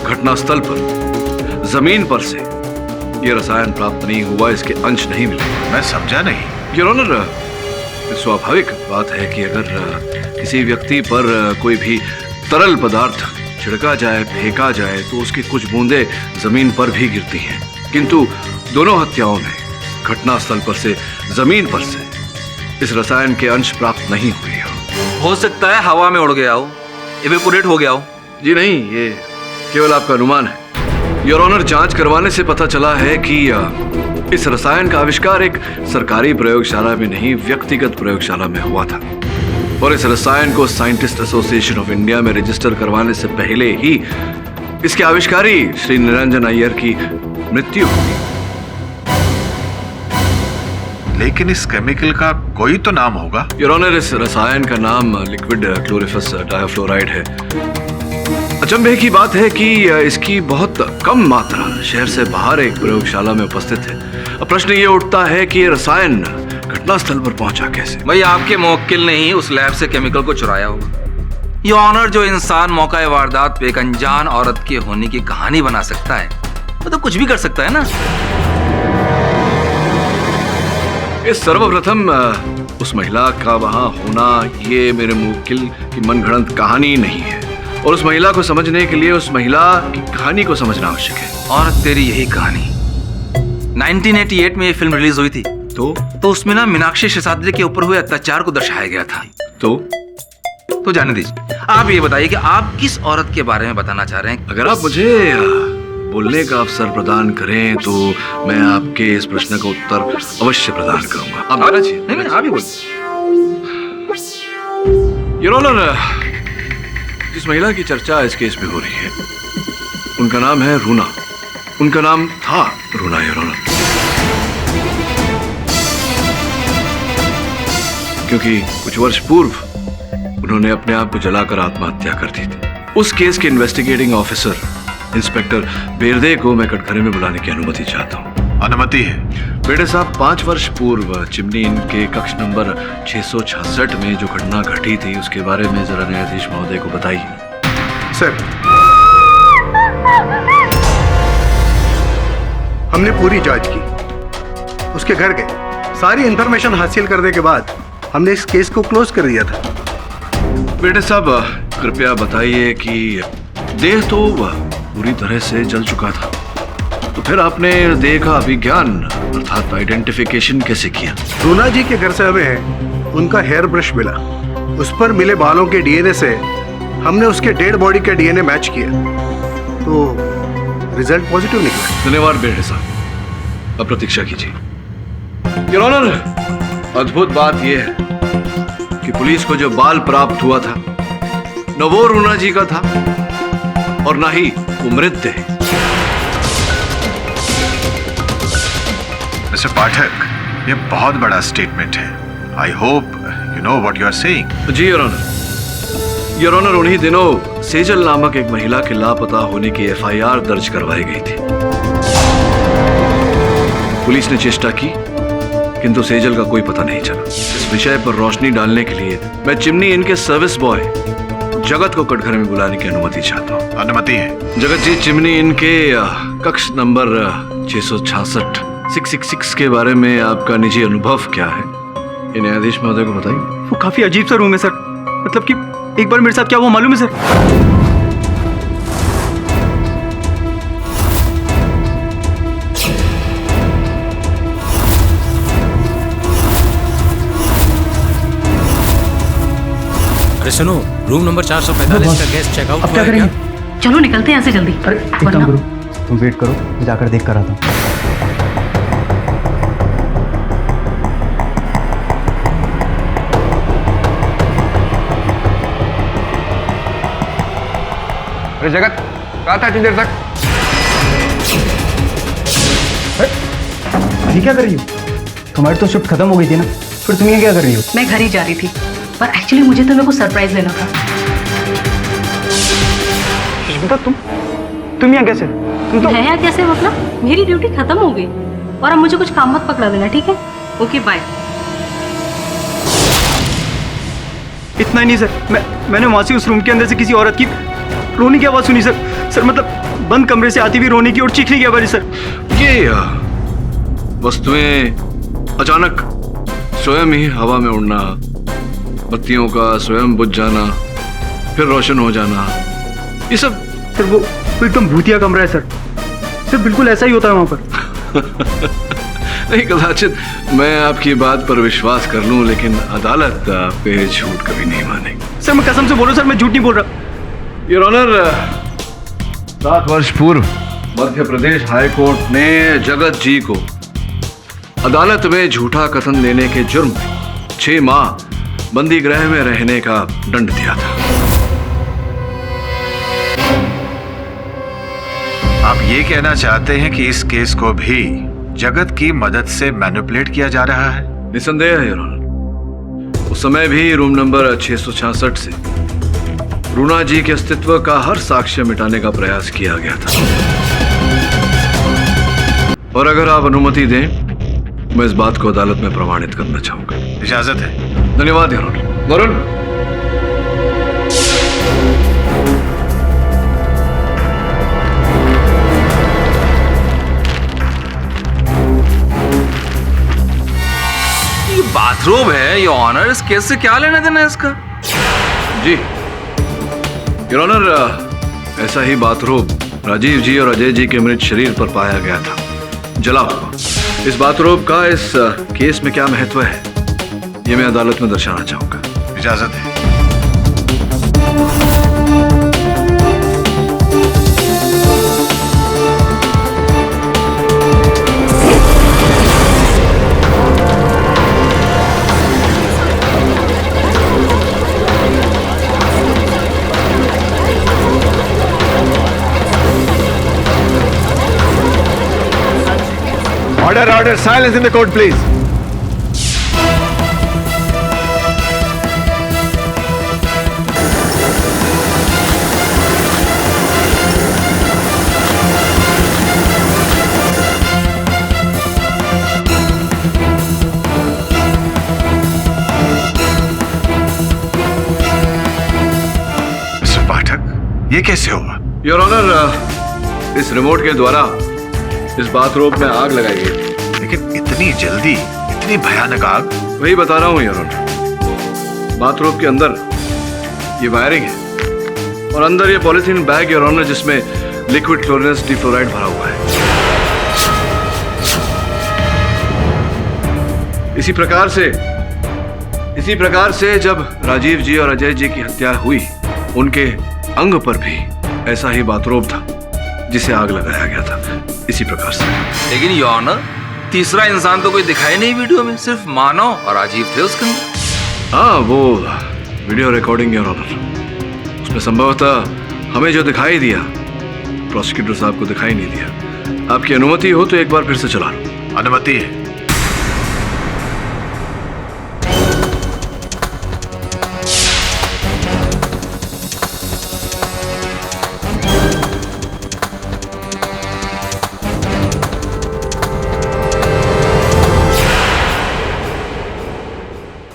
घटनास्थल पर जमीन पर से यह रसायन प्राप्त नहीं हुआ, इसके अंश नहीं मिले। मैं समझा नहीं। योर ऑनर, स्वाभाविक बात है कि अगर किसी व्यक्ति पर कोई भी तरल पदार्थ छिड़का जाए, फेंका जाए तो उसकी कुछ बूंदें जमीन पर भी गिरती हैं, किंतु दोनों हत्याओं में घटनास्थल पर से, जमीन पर से इस रसायन के अंश प्राप्त नहीं हुए हो सकता है हवा में उड़ गया हो, इवेपोरेट हो गया हो। जी नहीं, ये केवल आपका अनुमान है। योर ऑनर, जांच करवाने से पता चला है कि इस रसायन का आविष्कार एक सरकारी प्रयोगशाला में नहीं, व्यक्तिगत प्रयोगशाला में हुआ था और इस रसायन को साइंटिस्ट एसोसिएशन ऑफ इंडिया में रजिस्टर करवाने से पहले ही इसके आविष्कारी श्री निरंजन अय्यर की मृत्यु हो गई। लेकिन इस केमिकल का कोई तो नाम होगा। योर ऑनर, इस रसायन का नाम लिक्विड क्लोरोफस डाइफ्लोराइड है। अचंभे की बात है कि इसकी बहुत कम मात्रा शहर से बाहर एक प्रयोगशाला में उपस्थित है। अब प्रश्न ये उठता है कि ये रसायन घटनास्थल पर पहुंचा कैसे? भाई, आपके मुवक्किल ने ही उस लैब से केमिकल को चुराया होगा। योर ऑनर, जो इंसान मौका वारदात पे एक अनजान औरत के होने की कहानी बना सकता है वो तो कुछ भी कर सकता है ना। इस सर्वप्रथम उस महिला का वहां होना ये मेरे मुवक्किल की मनगढ़ंत कहानी नहीं है, और उस महिला को समझने के लिए उस महिला की कहानी को समझना आवश्यक है। और तेरी यही कहानी 1988 में ये फिल्म रिलीज हुई थी तो उसमें ना मीनाक्षी शेषाद्री के ऊपर हुए अत्याचार को दर्शाया गया था। तो जाने दीजिए, आप ये बताइए कि आप किस औरत के बारे में बताना चाह रहे हैं? अगर आप मुझे बोलने का अवसर प्रदान करें तो मैं आपके इस प्रश्न का उत्तर अवश्य प्रदान करूंगा। आप बोलना चाहिए। नहीं, आप ही बोलिए। योर ऑनर, जिस महिला की चर्चा इस केस में हो रही है उनका नाम है रूना। उनका नाम था रूना, योर ऑनर, क्योंकि कुछ वर्ष पूर्व उन्होंने अपने आप को जलाकर आत्महत्या कर दी थी। उस केस के इन्वेस्टिगेटिंग ऑफिसर इंस्पेक्टर बेरदे को मैं कटघरे में बुलाने की अनुमति चाहता हूँ। अनुमति है। बेटे साहब, 5 वर्ष पूर्व चिमनी इन के कक्ष नंबर 666 में जो घटना घटी थी उसके बारे में जरा न्यायाधीश महोदय को बताइए। सर, हमने पूरी जांच की, उसके घर गए, सारी इंफॉर्मेशन हासिल करने के बाद हमने इस केस को क्लोज कर दिया था। बेटे साहब, कृपया बताइए कि देह तो पूरी तरह से जल चुका था, तो फिर आपने देह का अभिज्ञान अर्थात आइडेंटिफिकेशन कैसे किया? रूना जी के घर से हमें उनका हेयर ब्रश मिला, उस पर मिले बालों के डीएनए से हमने उसके डेड बॉडी का डीएनए मैच किया तो रिजल्ट पॉजिटिव निकला। धन्यवाद बेटे साहब, अब प्रतीक्षा कीजिए। योर ऑनर, अद्भुत बात यह है कि पुलिस को जो बाल प्राप्त हुआ था न वो रूना जी का था और ना ही वो मृत है। मिस्टर पाठक, ये बहुत बड़ा स्टेटमेंट है। I hope you know what you are saying. जी योर ऑनर। योर ऑनर, उन्हीं दिनों सेजल नामक एक महिला के लापता होने की एफआईआर दर्ज करवाई गई थी। पुलिस ने चेष्टा की किंतु सेजल का कोई पता नहीं चला। इस विषय पर रोशनी डालने के लिए मैं चिमनी इनके सर्विस बॉय जगत को कटघरे में बुलाने की अनुमति चाहता हूँ। अनुमति है। जगत जी, चिमनी इनके कक्ष नंबर 666 666 के बारे में आपका निजी अनुभव क्या है, ये न्यायाधीश महोदय को बताइए। वो काफी अजीब सा रूम है सर, मतलब कि एक बार मेरे साथ क्या हुआ मालूम है सर? अरे सुनो, रूम नंबर 445 का गेस्ट चेकआउट अब क्या करेंगे? चलो निकलते हैं यहाँ से जल्दी। अरे एक काम करो, तुम वेट करो, मैं जाकर देख कर आता हूँ। अरे जगत, कहा था इतनी देर तक? ये क्या कर रही हो? तुम्हारी तो शिफ्ट खत्म हो गई थी ना, फिर तुम ये क्या कर रही हो? मैं घर ही जा रही थी, पर एक्चुअली मुझे तो मेरे को सरप्राइज देना था। बेटा तुम यहाँ कैसे? तुम तो मैं यहाँ कैसे मतलब? मेरी ड्यूटी खत्म हो गई और अब मुझे कुछ काम मत पकड़ा देना, ठीक है? Okay bye. इतना ही नहीं सर, मैंने वहां से उस रूम के अंदर से किसी औरत की रोने की आवाज सुनी सर मतलब बंद कमरे से आती हुई रोने की और चीखने की आवाज सर। ये वस्तुएं अचानक स्वयं ही हवा में उड़ना, बत्तियों का स्वयं बुझ जाना, फिर रोशन हो जाना, ये सब। सर वो एकदम भूतिया कमरा है सर बिल्कुल ऐसा ही होता है वहां पर। नहीं, कदाचित मैं आपकी बात पर विश्वास कर लूं, लेकिन अदालत आप पे झूठ कभी नहीं मानेगी। सर मैं कसम से बोल रहा हूं सर, मैं झूठ नहीं बोल रहा। योर ऑनर, 7 वर्ष पूर्व मध्य प्रदेश हाई कोर्ट ने जगत जी को अदालत में झूठा कथन देने के जुर्म में 6 माह बंदी गृह में रहने का दंड दिया था। आप ये कहना चाहते हैं कि इस केस को भी जगत की मदद से मैनिपुलेट किया जा रहा है? निसंदेह है योर ऑनर। उस समय भी रूम नंबर 666 से रूना जी के अस्तित्व का हर साक्ष्य मिटाने का प्रयास किया गया था। और अगर आप अनुमति दें, मैं इस बात को अदालत में प्रमाणित करना चाहूंगा। इजाजत है। धन्यवाद योर ऑनर। वरुण, ये बाथरूम है योर ऑनर, इस केस से क्या लेना देना है इसका? जी योर ऑनर, ऐसा ही बाथरूम राजीव जी और अजय जी के मृत शरीर पर पाया गया था, जला हुआ। इस बाथरूम का इस केस में क्या महत्व है, ये मैं अदालत में दर्शाना चाहूंगा। इजाजत है। Order, order, silence in the court, please. Mister Pathak, ये कैसे हुआ? योर ऑनर, इस रिमोट के द्वारा इस बाथरूम में आग लगाई गई थी। लेकिन इतनी जल्दी, इतनी भयानक आग? वही बता रहा हूं योर ऑनर। बाथरूम के अंदर ये वायरिंग है और अंदर ये पॉलिथीन बैग योर ऑनर, जिसमें लिक्विड क्लोरिनेस डिफ्लोराइड भरा हुआ है। इसी प्रकार से जब राजीव जी और अजय जी की हत्या हुई, उनके अंग पर भी ऐसा ही बाथरूम था जिसे आग लगाया गया था, इसी प्रकार से। लेकिन योर ऑनर, तीसरा इंसान तो कोई दिखाई नहीं वीडियो में, सिर्फ मानव और राजीव थे उसके अंदर। हाँ, वो वीडियो रिकॉर्डिंग योर ऑनर, उसमें संभवतः हमें जो दिखाई दिया, प्रोसिक्यूटर साहब को दिखाई नहीं दिया। आपकी अनुमति हो तो एक बार फिर से चला लो। अनुमति है।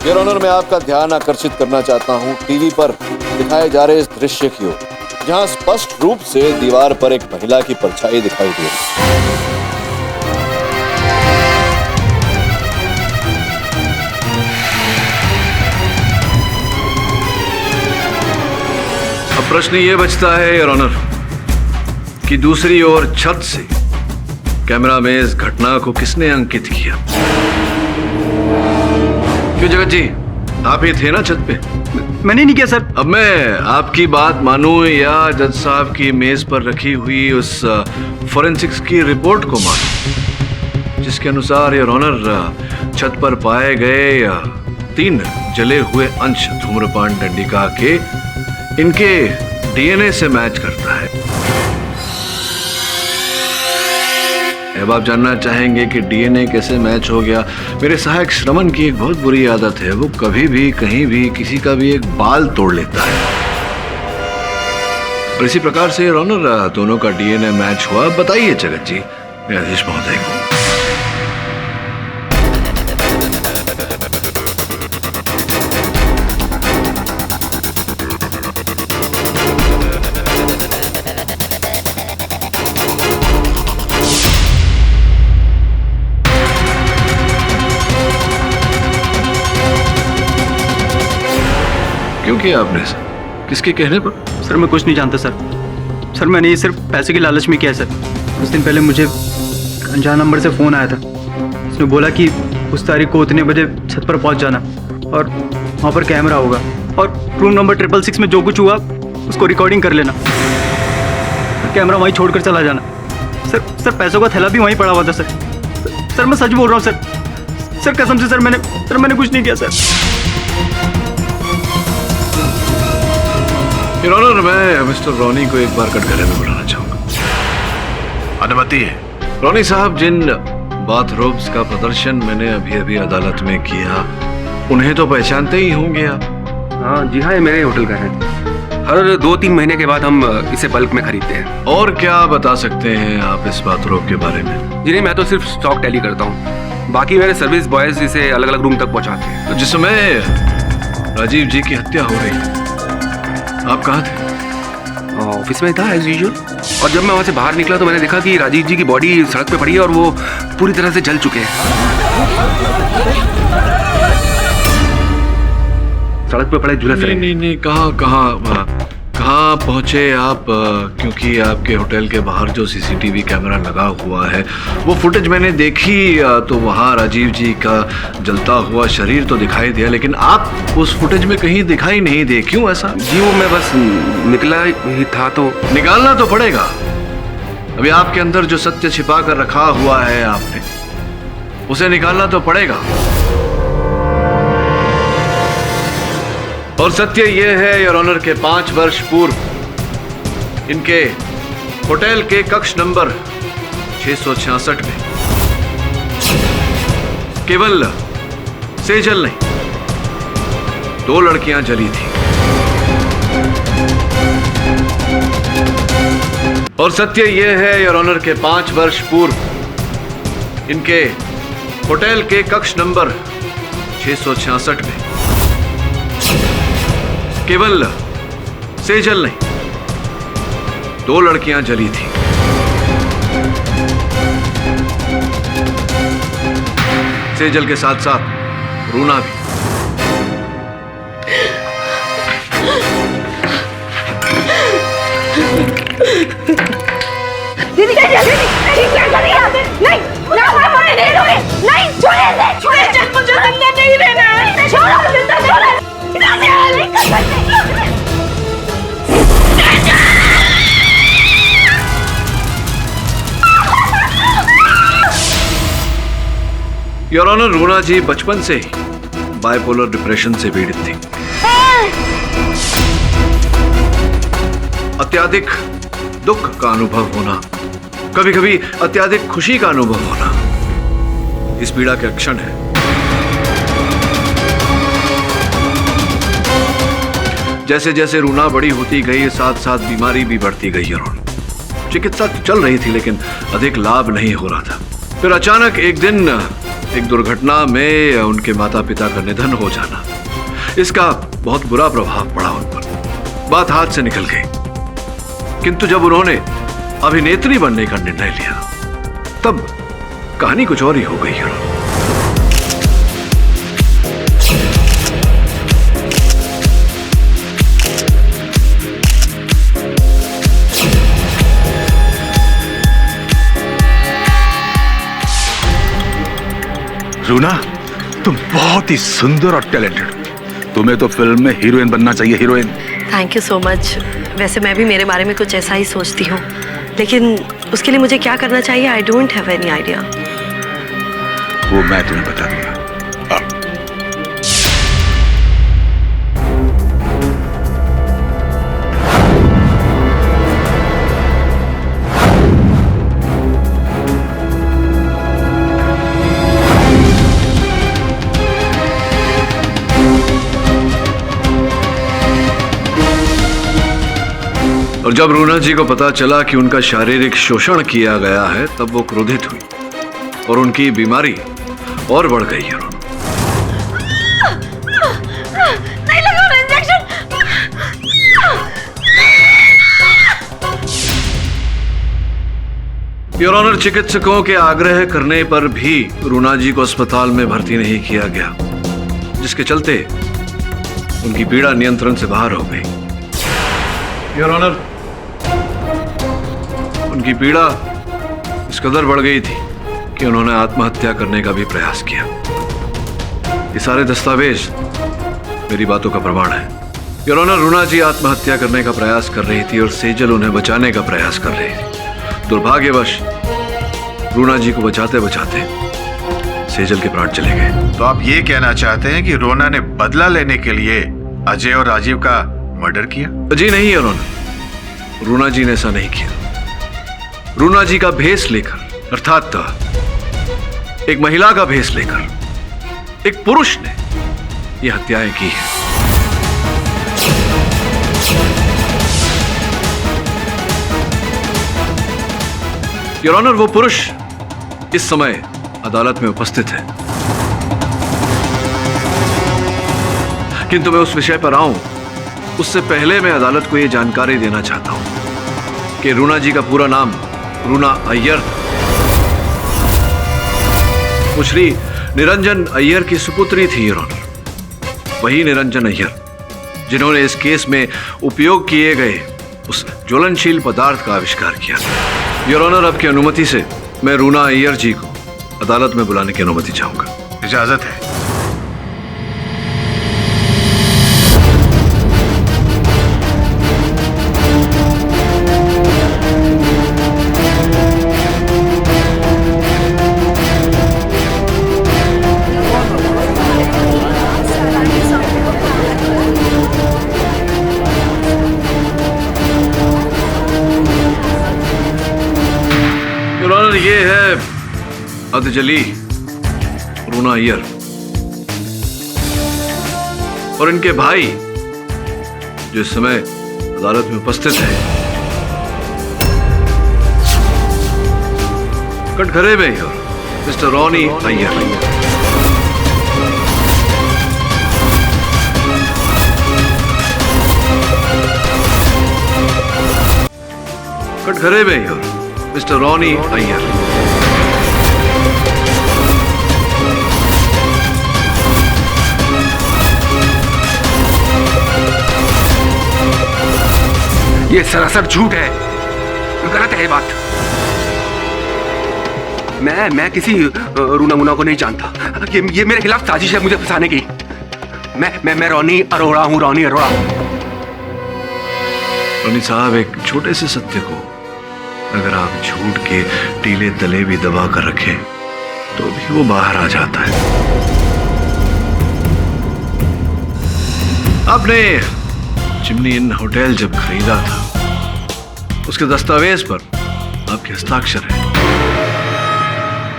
योर ऑनर, मैं आपका ध्यान आकर्षित करना चाहता हूं टीवी पर दिखाए जा रहे इस दृश्य की ओर, जहां स्पष्ट रूप से दीवार पर एक महिला की परछाई दिखाई दे रही है। अब प्रश्न ये बचता है योर ऑनर कि दूसरी ओर छत से कैमरा में इस घटना को किसने अंकित किया? क्यों जगत जी, आप ही थे ना छत पे? मैंने नहीं किया सर। अब मैं आपकी बात मानूं या जज साहब की मेज पर रखी हुई उस फोरेंसिक्स की रिपोर्ट को मानूं, जिसके अनुसार योर ऑनर छत पर पाए गए 3 जले हुए अंश धूम्रपान डंडिका के इनके डीएनए से मैच करता है। अब आप जानना चाहेंगे कि डीएनए कैसे मैच हो गया। मेरे सहायक श्रवण की एक बहुत बुरी आदत है, वो कभी भी कहीं भी किसी का भी एक बाल तोड़ लेता है। और इसी प्रकार से योर ऑनर दोनों का डीएनए मैच हुआ। बताइए जगत जी, न्यायाधीश महोदय को। क्यों किया आपने? किसके कहने पर? सर मैं कुछ नहीं जानता सर। सर मैंने ये सिर्फ पैसे की लालच में किया है सर। कुछ दिन पहले मुझे अनजान नंबर से फ़ोन आया था। उसने बोला कि उस तारीख को उतने बजे छत पर पहुंच जाना और वहाँ पर कैमरा होगा और रूम नंबर 666 में जो कुछ हुआ उसको रिकॉर्डिंग कर लेना। कैमरा वहीं छोड़कर चला जाना। सर पैसों का थैला भी वहीं पड़ा हुआ था सर मैं सच बोल रहा हूँ सर कसम से सर मैंने कुछ नहीं किया सर। योर ऑनर, मैं मिस्टर रॉनी को एक बार कटघरे में बुलाना चाहूंगा। अनुमति है। रॉनी साहब, जिन बाथरोब्स का प्रदर्शन मैंने अभी अभी अदालत में किया, उन्हें तो पहचानते ही होंगे आप। हाँ जी हाँ, ये मेरे होटल का है। हर 2-3 महीने के बाद हम इसे बल्क में खरीदते हैं। और क्या बता सकते हैं आप इस बाथरोब के बारे में? जी नहीं, मैं तो सिर्फ स्टॉक टैली करता हूँ। बाकी मेरे सर्विस बॉयज इसे अलग अलग रूम तक पहुँचाते हैं। तो जिस समय राजीव जी की हत्या हो रही, आप कहाँ थे? ऑफिस में था एज यूजुअल। और जब मैं वहाँ से बाहर निकला तो मैंने देखा कि राजीव जी की बॉडी सड़क पे पड़ी है और वो पूरी तरह से जल चुके हैं। सड़क पे पड़े झुलस रहे। नहीं, कहाँ पहुंचे आप? क्योंकि आपके होटल के बाहर जो सीसीटीवी कैमरा लगा हुआ है वो फुटेज मैंने देखी, तो वहाँ राजीव जी का जलता हुआ शरीर तो दिखाई दिया, लेकिन आप उस फुटेज में कहीं दिखाई नहीं दे। क्यों ऐसा? जी वो मैं बस निकला ही था तो। निकालना तो पड़ेगा। अभी आपके अंदर जो सत्य छिपा कर रखा हुआ है आपने, उसे निकालना तो पड़ेगा। और सत्य यह है योर ऑनर के 5 वर्ष पूर्व इनके होटल के कक्ष नंबर 666 में केवल सेजल नहीं, 2 लड़कियां जली थी। और सत्य यह है योर ऑनर के 5 वर्ष पूर्व इनके होटल के कक्ष नंबर 666 में केवल सेजल नहीं, 2 लड़कियां जली थी। सेजल के साथ साथ रूना भी। दीदी क्या कर रही है? नहीं, छोड़े मुझे जिंदा नहीं रहना है। छोड़ो, योर ऑनर, रूना जी बचपन से ही बाइपोलर डिप्रेशन से पीड़ित थी। अत्यधिक दुख का अनुभव होना, कभी कभी अत्यधिक खुशी का अनुभव होना, इस पीड़ा के लक्षण है। जैसे जैसे रूना बड़ी होती गई, साथ साथ बीमारी भी बढ़ती गई। योर ऑनर, चिकित्सा चल रही थी लेकिन अधिक लाभ नहीं हो रहा था। फिर अचानक एक दिन एक दुर्घटना में उनके माता पिता का निधन हो जाना, इसका बहुत बुरा प्रभाव पड़ा उन पर। बात हाथ से निकल गई। किंतु जब उन्होंने अभिनेत्री बनने का निर्णय लिया, तब कहानी कुछ और ही हो गई। रूना, तुम बहुत ही सुंदर और टैलेंटेड हो। तुम्हें तो फिल्म में हीरोइन बनना चाहिए, heroine. Thank you so much. वैसे मैं भी मेरे बारे में कुछ ऐसा ही सोचती हूँ, लेकिन उसके लिए मुझे क्या करना चाहिए, I don't have any idea. वो मैं तुम्हें बता दूंगा। और जब रूना जी को पता चला कि उनका शारीरिक शोषण किया गया है, तब वो क्रोधित हुई और उनकी बीमारी और बढ़ गई है। नहीं लगा इंजेक्शन। योर ऑनर, चिकित्सकों के आग्रह करने पर भी रूना जी को अस्पताल में भर्ती नहीं किया गया, जिसके चलते उनकी पीड़ा नियंत्रण से बाहर हो गई। योर ऑनर, उनकी पीड़ा इस कदर बढ़ गई थी कि उन्होंने आत्महत्या करने का भी प्रयास किया। ये सारे दस्तावेज मेरी बातों का प्रमाण है। योर ऑनर, रूना जी आत्महत्या करने का प्रयास कर रही थी और सेजल उन्हें बचाने का प्रयास कर रही थी। दुर्भाग्यवश रूना जी को बचाते बचाते सेजल के प्राण चले गए। तो आप ये कहना चाहते हैं कि रोना ने बदला लेने के लिए अजय और राजीव का मर्डर किया? जी नहीं योर ऑनर, रूना जी ने ऐसा नहीं किया। रूना जी का भेष लेकर, अर्थात एक महिला का भेष लेकर एक पुरुष ने यह हत्याएं की है। योर ऑनर, वो पुरुष इस समय अदालत में उपस्थित है, किंतु मैं उस विषय पर आऊं उससे पहले मैं अदालत को यह जानकारी देना चाहता हूं कि रूना जी का पूरा नाम रूना अय्यर था। वो श्री निरंजन अय्यर की सुपुत्री थी योर ऑनर। वही निरंजन अय्यर जिन्होंने इस केस में उपयोग किए गए उस ज्वलनशील पदार्थ का आविष्कार किया। योर ऑनर, आपकी अनुमति से मैं रूना अय्यर जी को अदालत में बुलाने की अनुमति चाहूंगा। इजाजत है। ये है अदजली रूना अय्यर और इनके भाई जो इस समय अदालत में उपस्थित है। कटघरे में मिस्टर रॉनी अय्यर। कटघरे में मिस्टर रॉनी अय्यर। ये सरासर झूठ है, गलत है ये बात। मैं किसी रूना मुना को नहीं जानता। ये मेरे खिलाफ साजिश है मुझे फंसाने की। मैं रॉनी अरोड़ा हूं, रॉनी अरोड़ा। रॉनी साहब, एक छोटे से सत्य को अगर आप झूठ के टीले तले भी दबा कर रखें तो भी वो बाहर आ जाता है। आपने चिमनी इन होटल जब खरीदा था उसके दस्तावेज पर आपके हस्ताक्षर है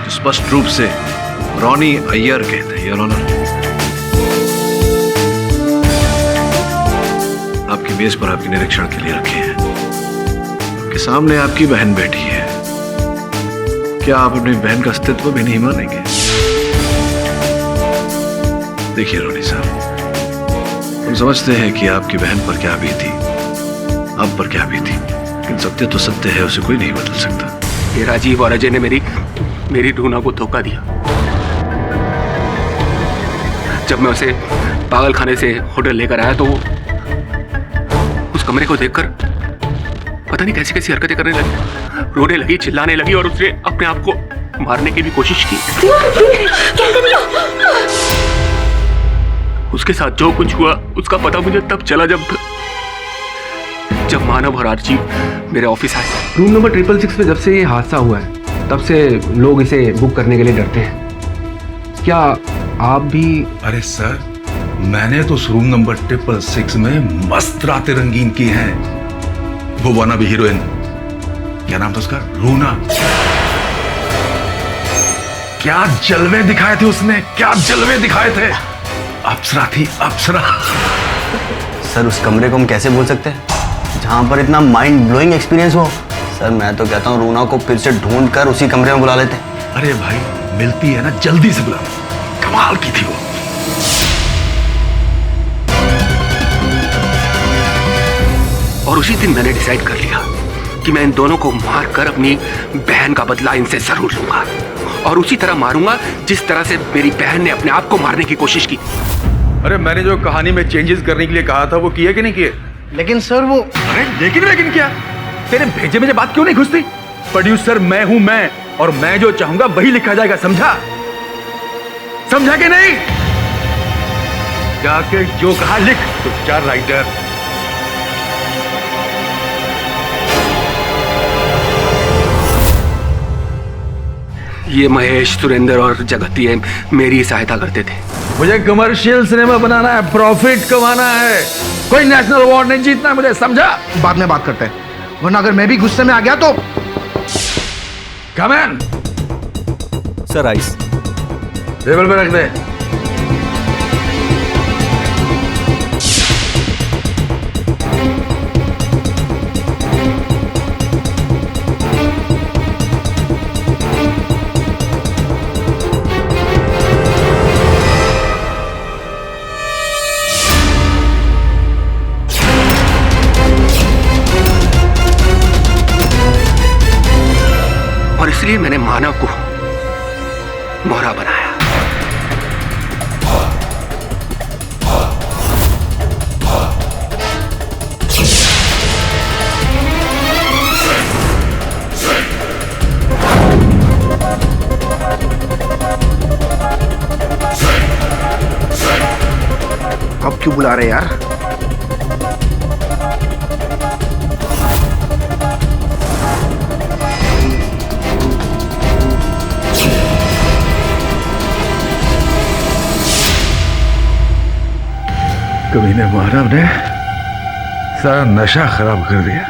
जो स्पष्ट रूप से रॉनी अय्यर कहते हैं योर ऑनर। आपकी मेज पर आपके निरीक्षण के लिए रखे हैं। आपके सामने आपकी बहन बैठी है। क्या आप अपनी बहन का अस्तित्व भी नहीं मानेंगे? देखिए रॉनी साहब, हम समझते हैं कि आपकी बहन पर क्या बीती, आप पर क्या बीती, लेकिन सत्य तो सत्य है, उसे कोई नहीं बदल सकता। ये राजीव और अजय ने मेरी रूना को धोखा दिया। जब मैं उसे पागल खाने से होटल लेकर आया तो उस कमरे को देखकर पता नहीं कैसी कैसी हरकतें करने लगी, रोने लगी, चिल्लाने लगी और उसने अपने आप को मारने की भी कोशिश की। उसके साथ जो कुछ हुआ उसका पता मुझे तब चला जब मानव और राजीव मेरे ऑफिस आए। रूम नंबर 666 में जब से ये हादसा हुआ है तब से लोग इसे बुक करने के लिए डरते हैं। क्या आप भी? अरे सर, मैंने तो उस रूम नंबर 666 में मस्त रातें रंगीन की हैं। वो वाना भी हीरोइन, क्या नाम था उसका, रूना। क्या जलवे दिखाए थे उसने, क्या जलवे दिखाए थे। अप्सरा थी, अप्सरा। सर, उस कमरे को हम कैसे भूल सकते हैं जहां पर इतना माइंड ब्लोइंग एक्सपीरियंस हो। सर, मैं तो कहता हूँ रूना को फिर से ढूंढ कर उसी कमरे में बुला लेते। अरे भाई, मिलती है ना, जल्दी से बुला। कमाल की थी वो। और उसी दिन मैंने डिसाइड कर लिया कि मैं इन दोनों को मार कर अपनी बहन का बदला इनसे जरूर लूंगा, और उसी तरह मारूंगा जिस तरह से मेरी बहन ने अपने आप को मारने की कोशिश की। अरे मैंने जो कहानी में चेंजेस करने के लिए कहा था वो किए कि नहीं किए? लेकिन सर वो, अरे लेकिन क्या? तेरे भेजे में बात क्यों नहीं घुसती? प्रोड्यूसर मैं हूं मैं, और मैं जो चाहूंगा वही लिखा जाएगा, समझा? समझा कि नहीं? जाके जो कहा लिख, तो चार राइटर। ये महेश, सुरेंद्र और जगत ये मेरी सहायता करते थे। मुझे कमर्शियल सिनेमा बनाना है, प्रॉफिट कमाना है, कोई नेशनल अवार्ड नहीं जीतना है मुझे, समझा? बाद में बात करते हैं, वरना अगर मैं भी गुस्से में आ गया तो। Come on sir, ice table पे रख दे। और इसलिए मैंने मानव को मोहरा बनाया। अब क्यों बुला रहे यार? कमीने मानव ने सारा नशा खराब कर दिया।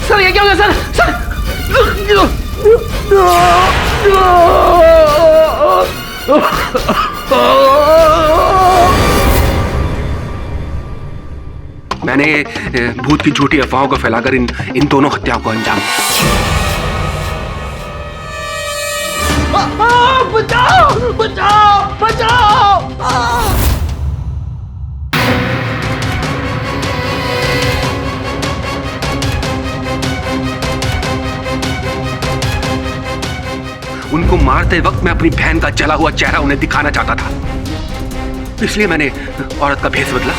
सर ये क्या हो गया सर? मैंने भूत की झूठी अफवाहों को फैलाकर इन दोनों हत्याओं को अंजाम दिया। बचाओ बचाओ बचाओ! उनको मारते वक्त मैं अपनी बहन का जला हुआ चेहरा उन्हें दिखाना चाहता था, इसलिए मैंने औरत का भेष बदला।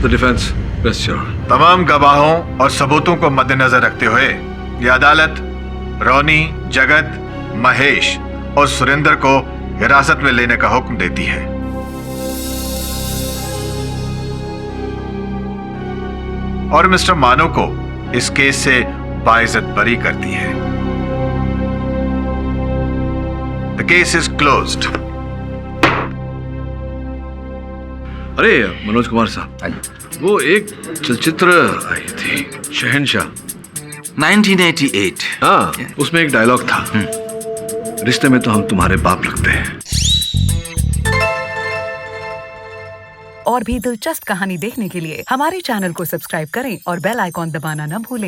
The defense, best your honor. तमाम गवाहों और सबूतों को मद्देनजर रखते हुए यह अदालत रोनी, जगत, महेश और सुरेंद्र को हिरासत में लेने का हुक्म देती है। और मिस्टर मानो को इस केस से बाइज्जत बरी करती है। The case is closed. अरे मनोज कुमार साहब, वो एक चलचित्र आई थी शहंशाह 1988। हाँ, उसमें एक डायलॉग था, रिश्ते में तो हम तुम्हारे बाप लगते हैं। और भी दिलचस्प कहानी देखने के लिए हमारे चैनल को सब्सक्राइब करें और बेल आइकॉन दबाना न भूलें।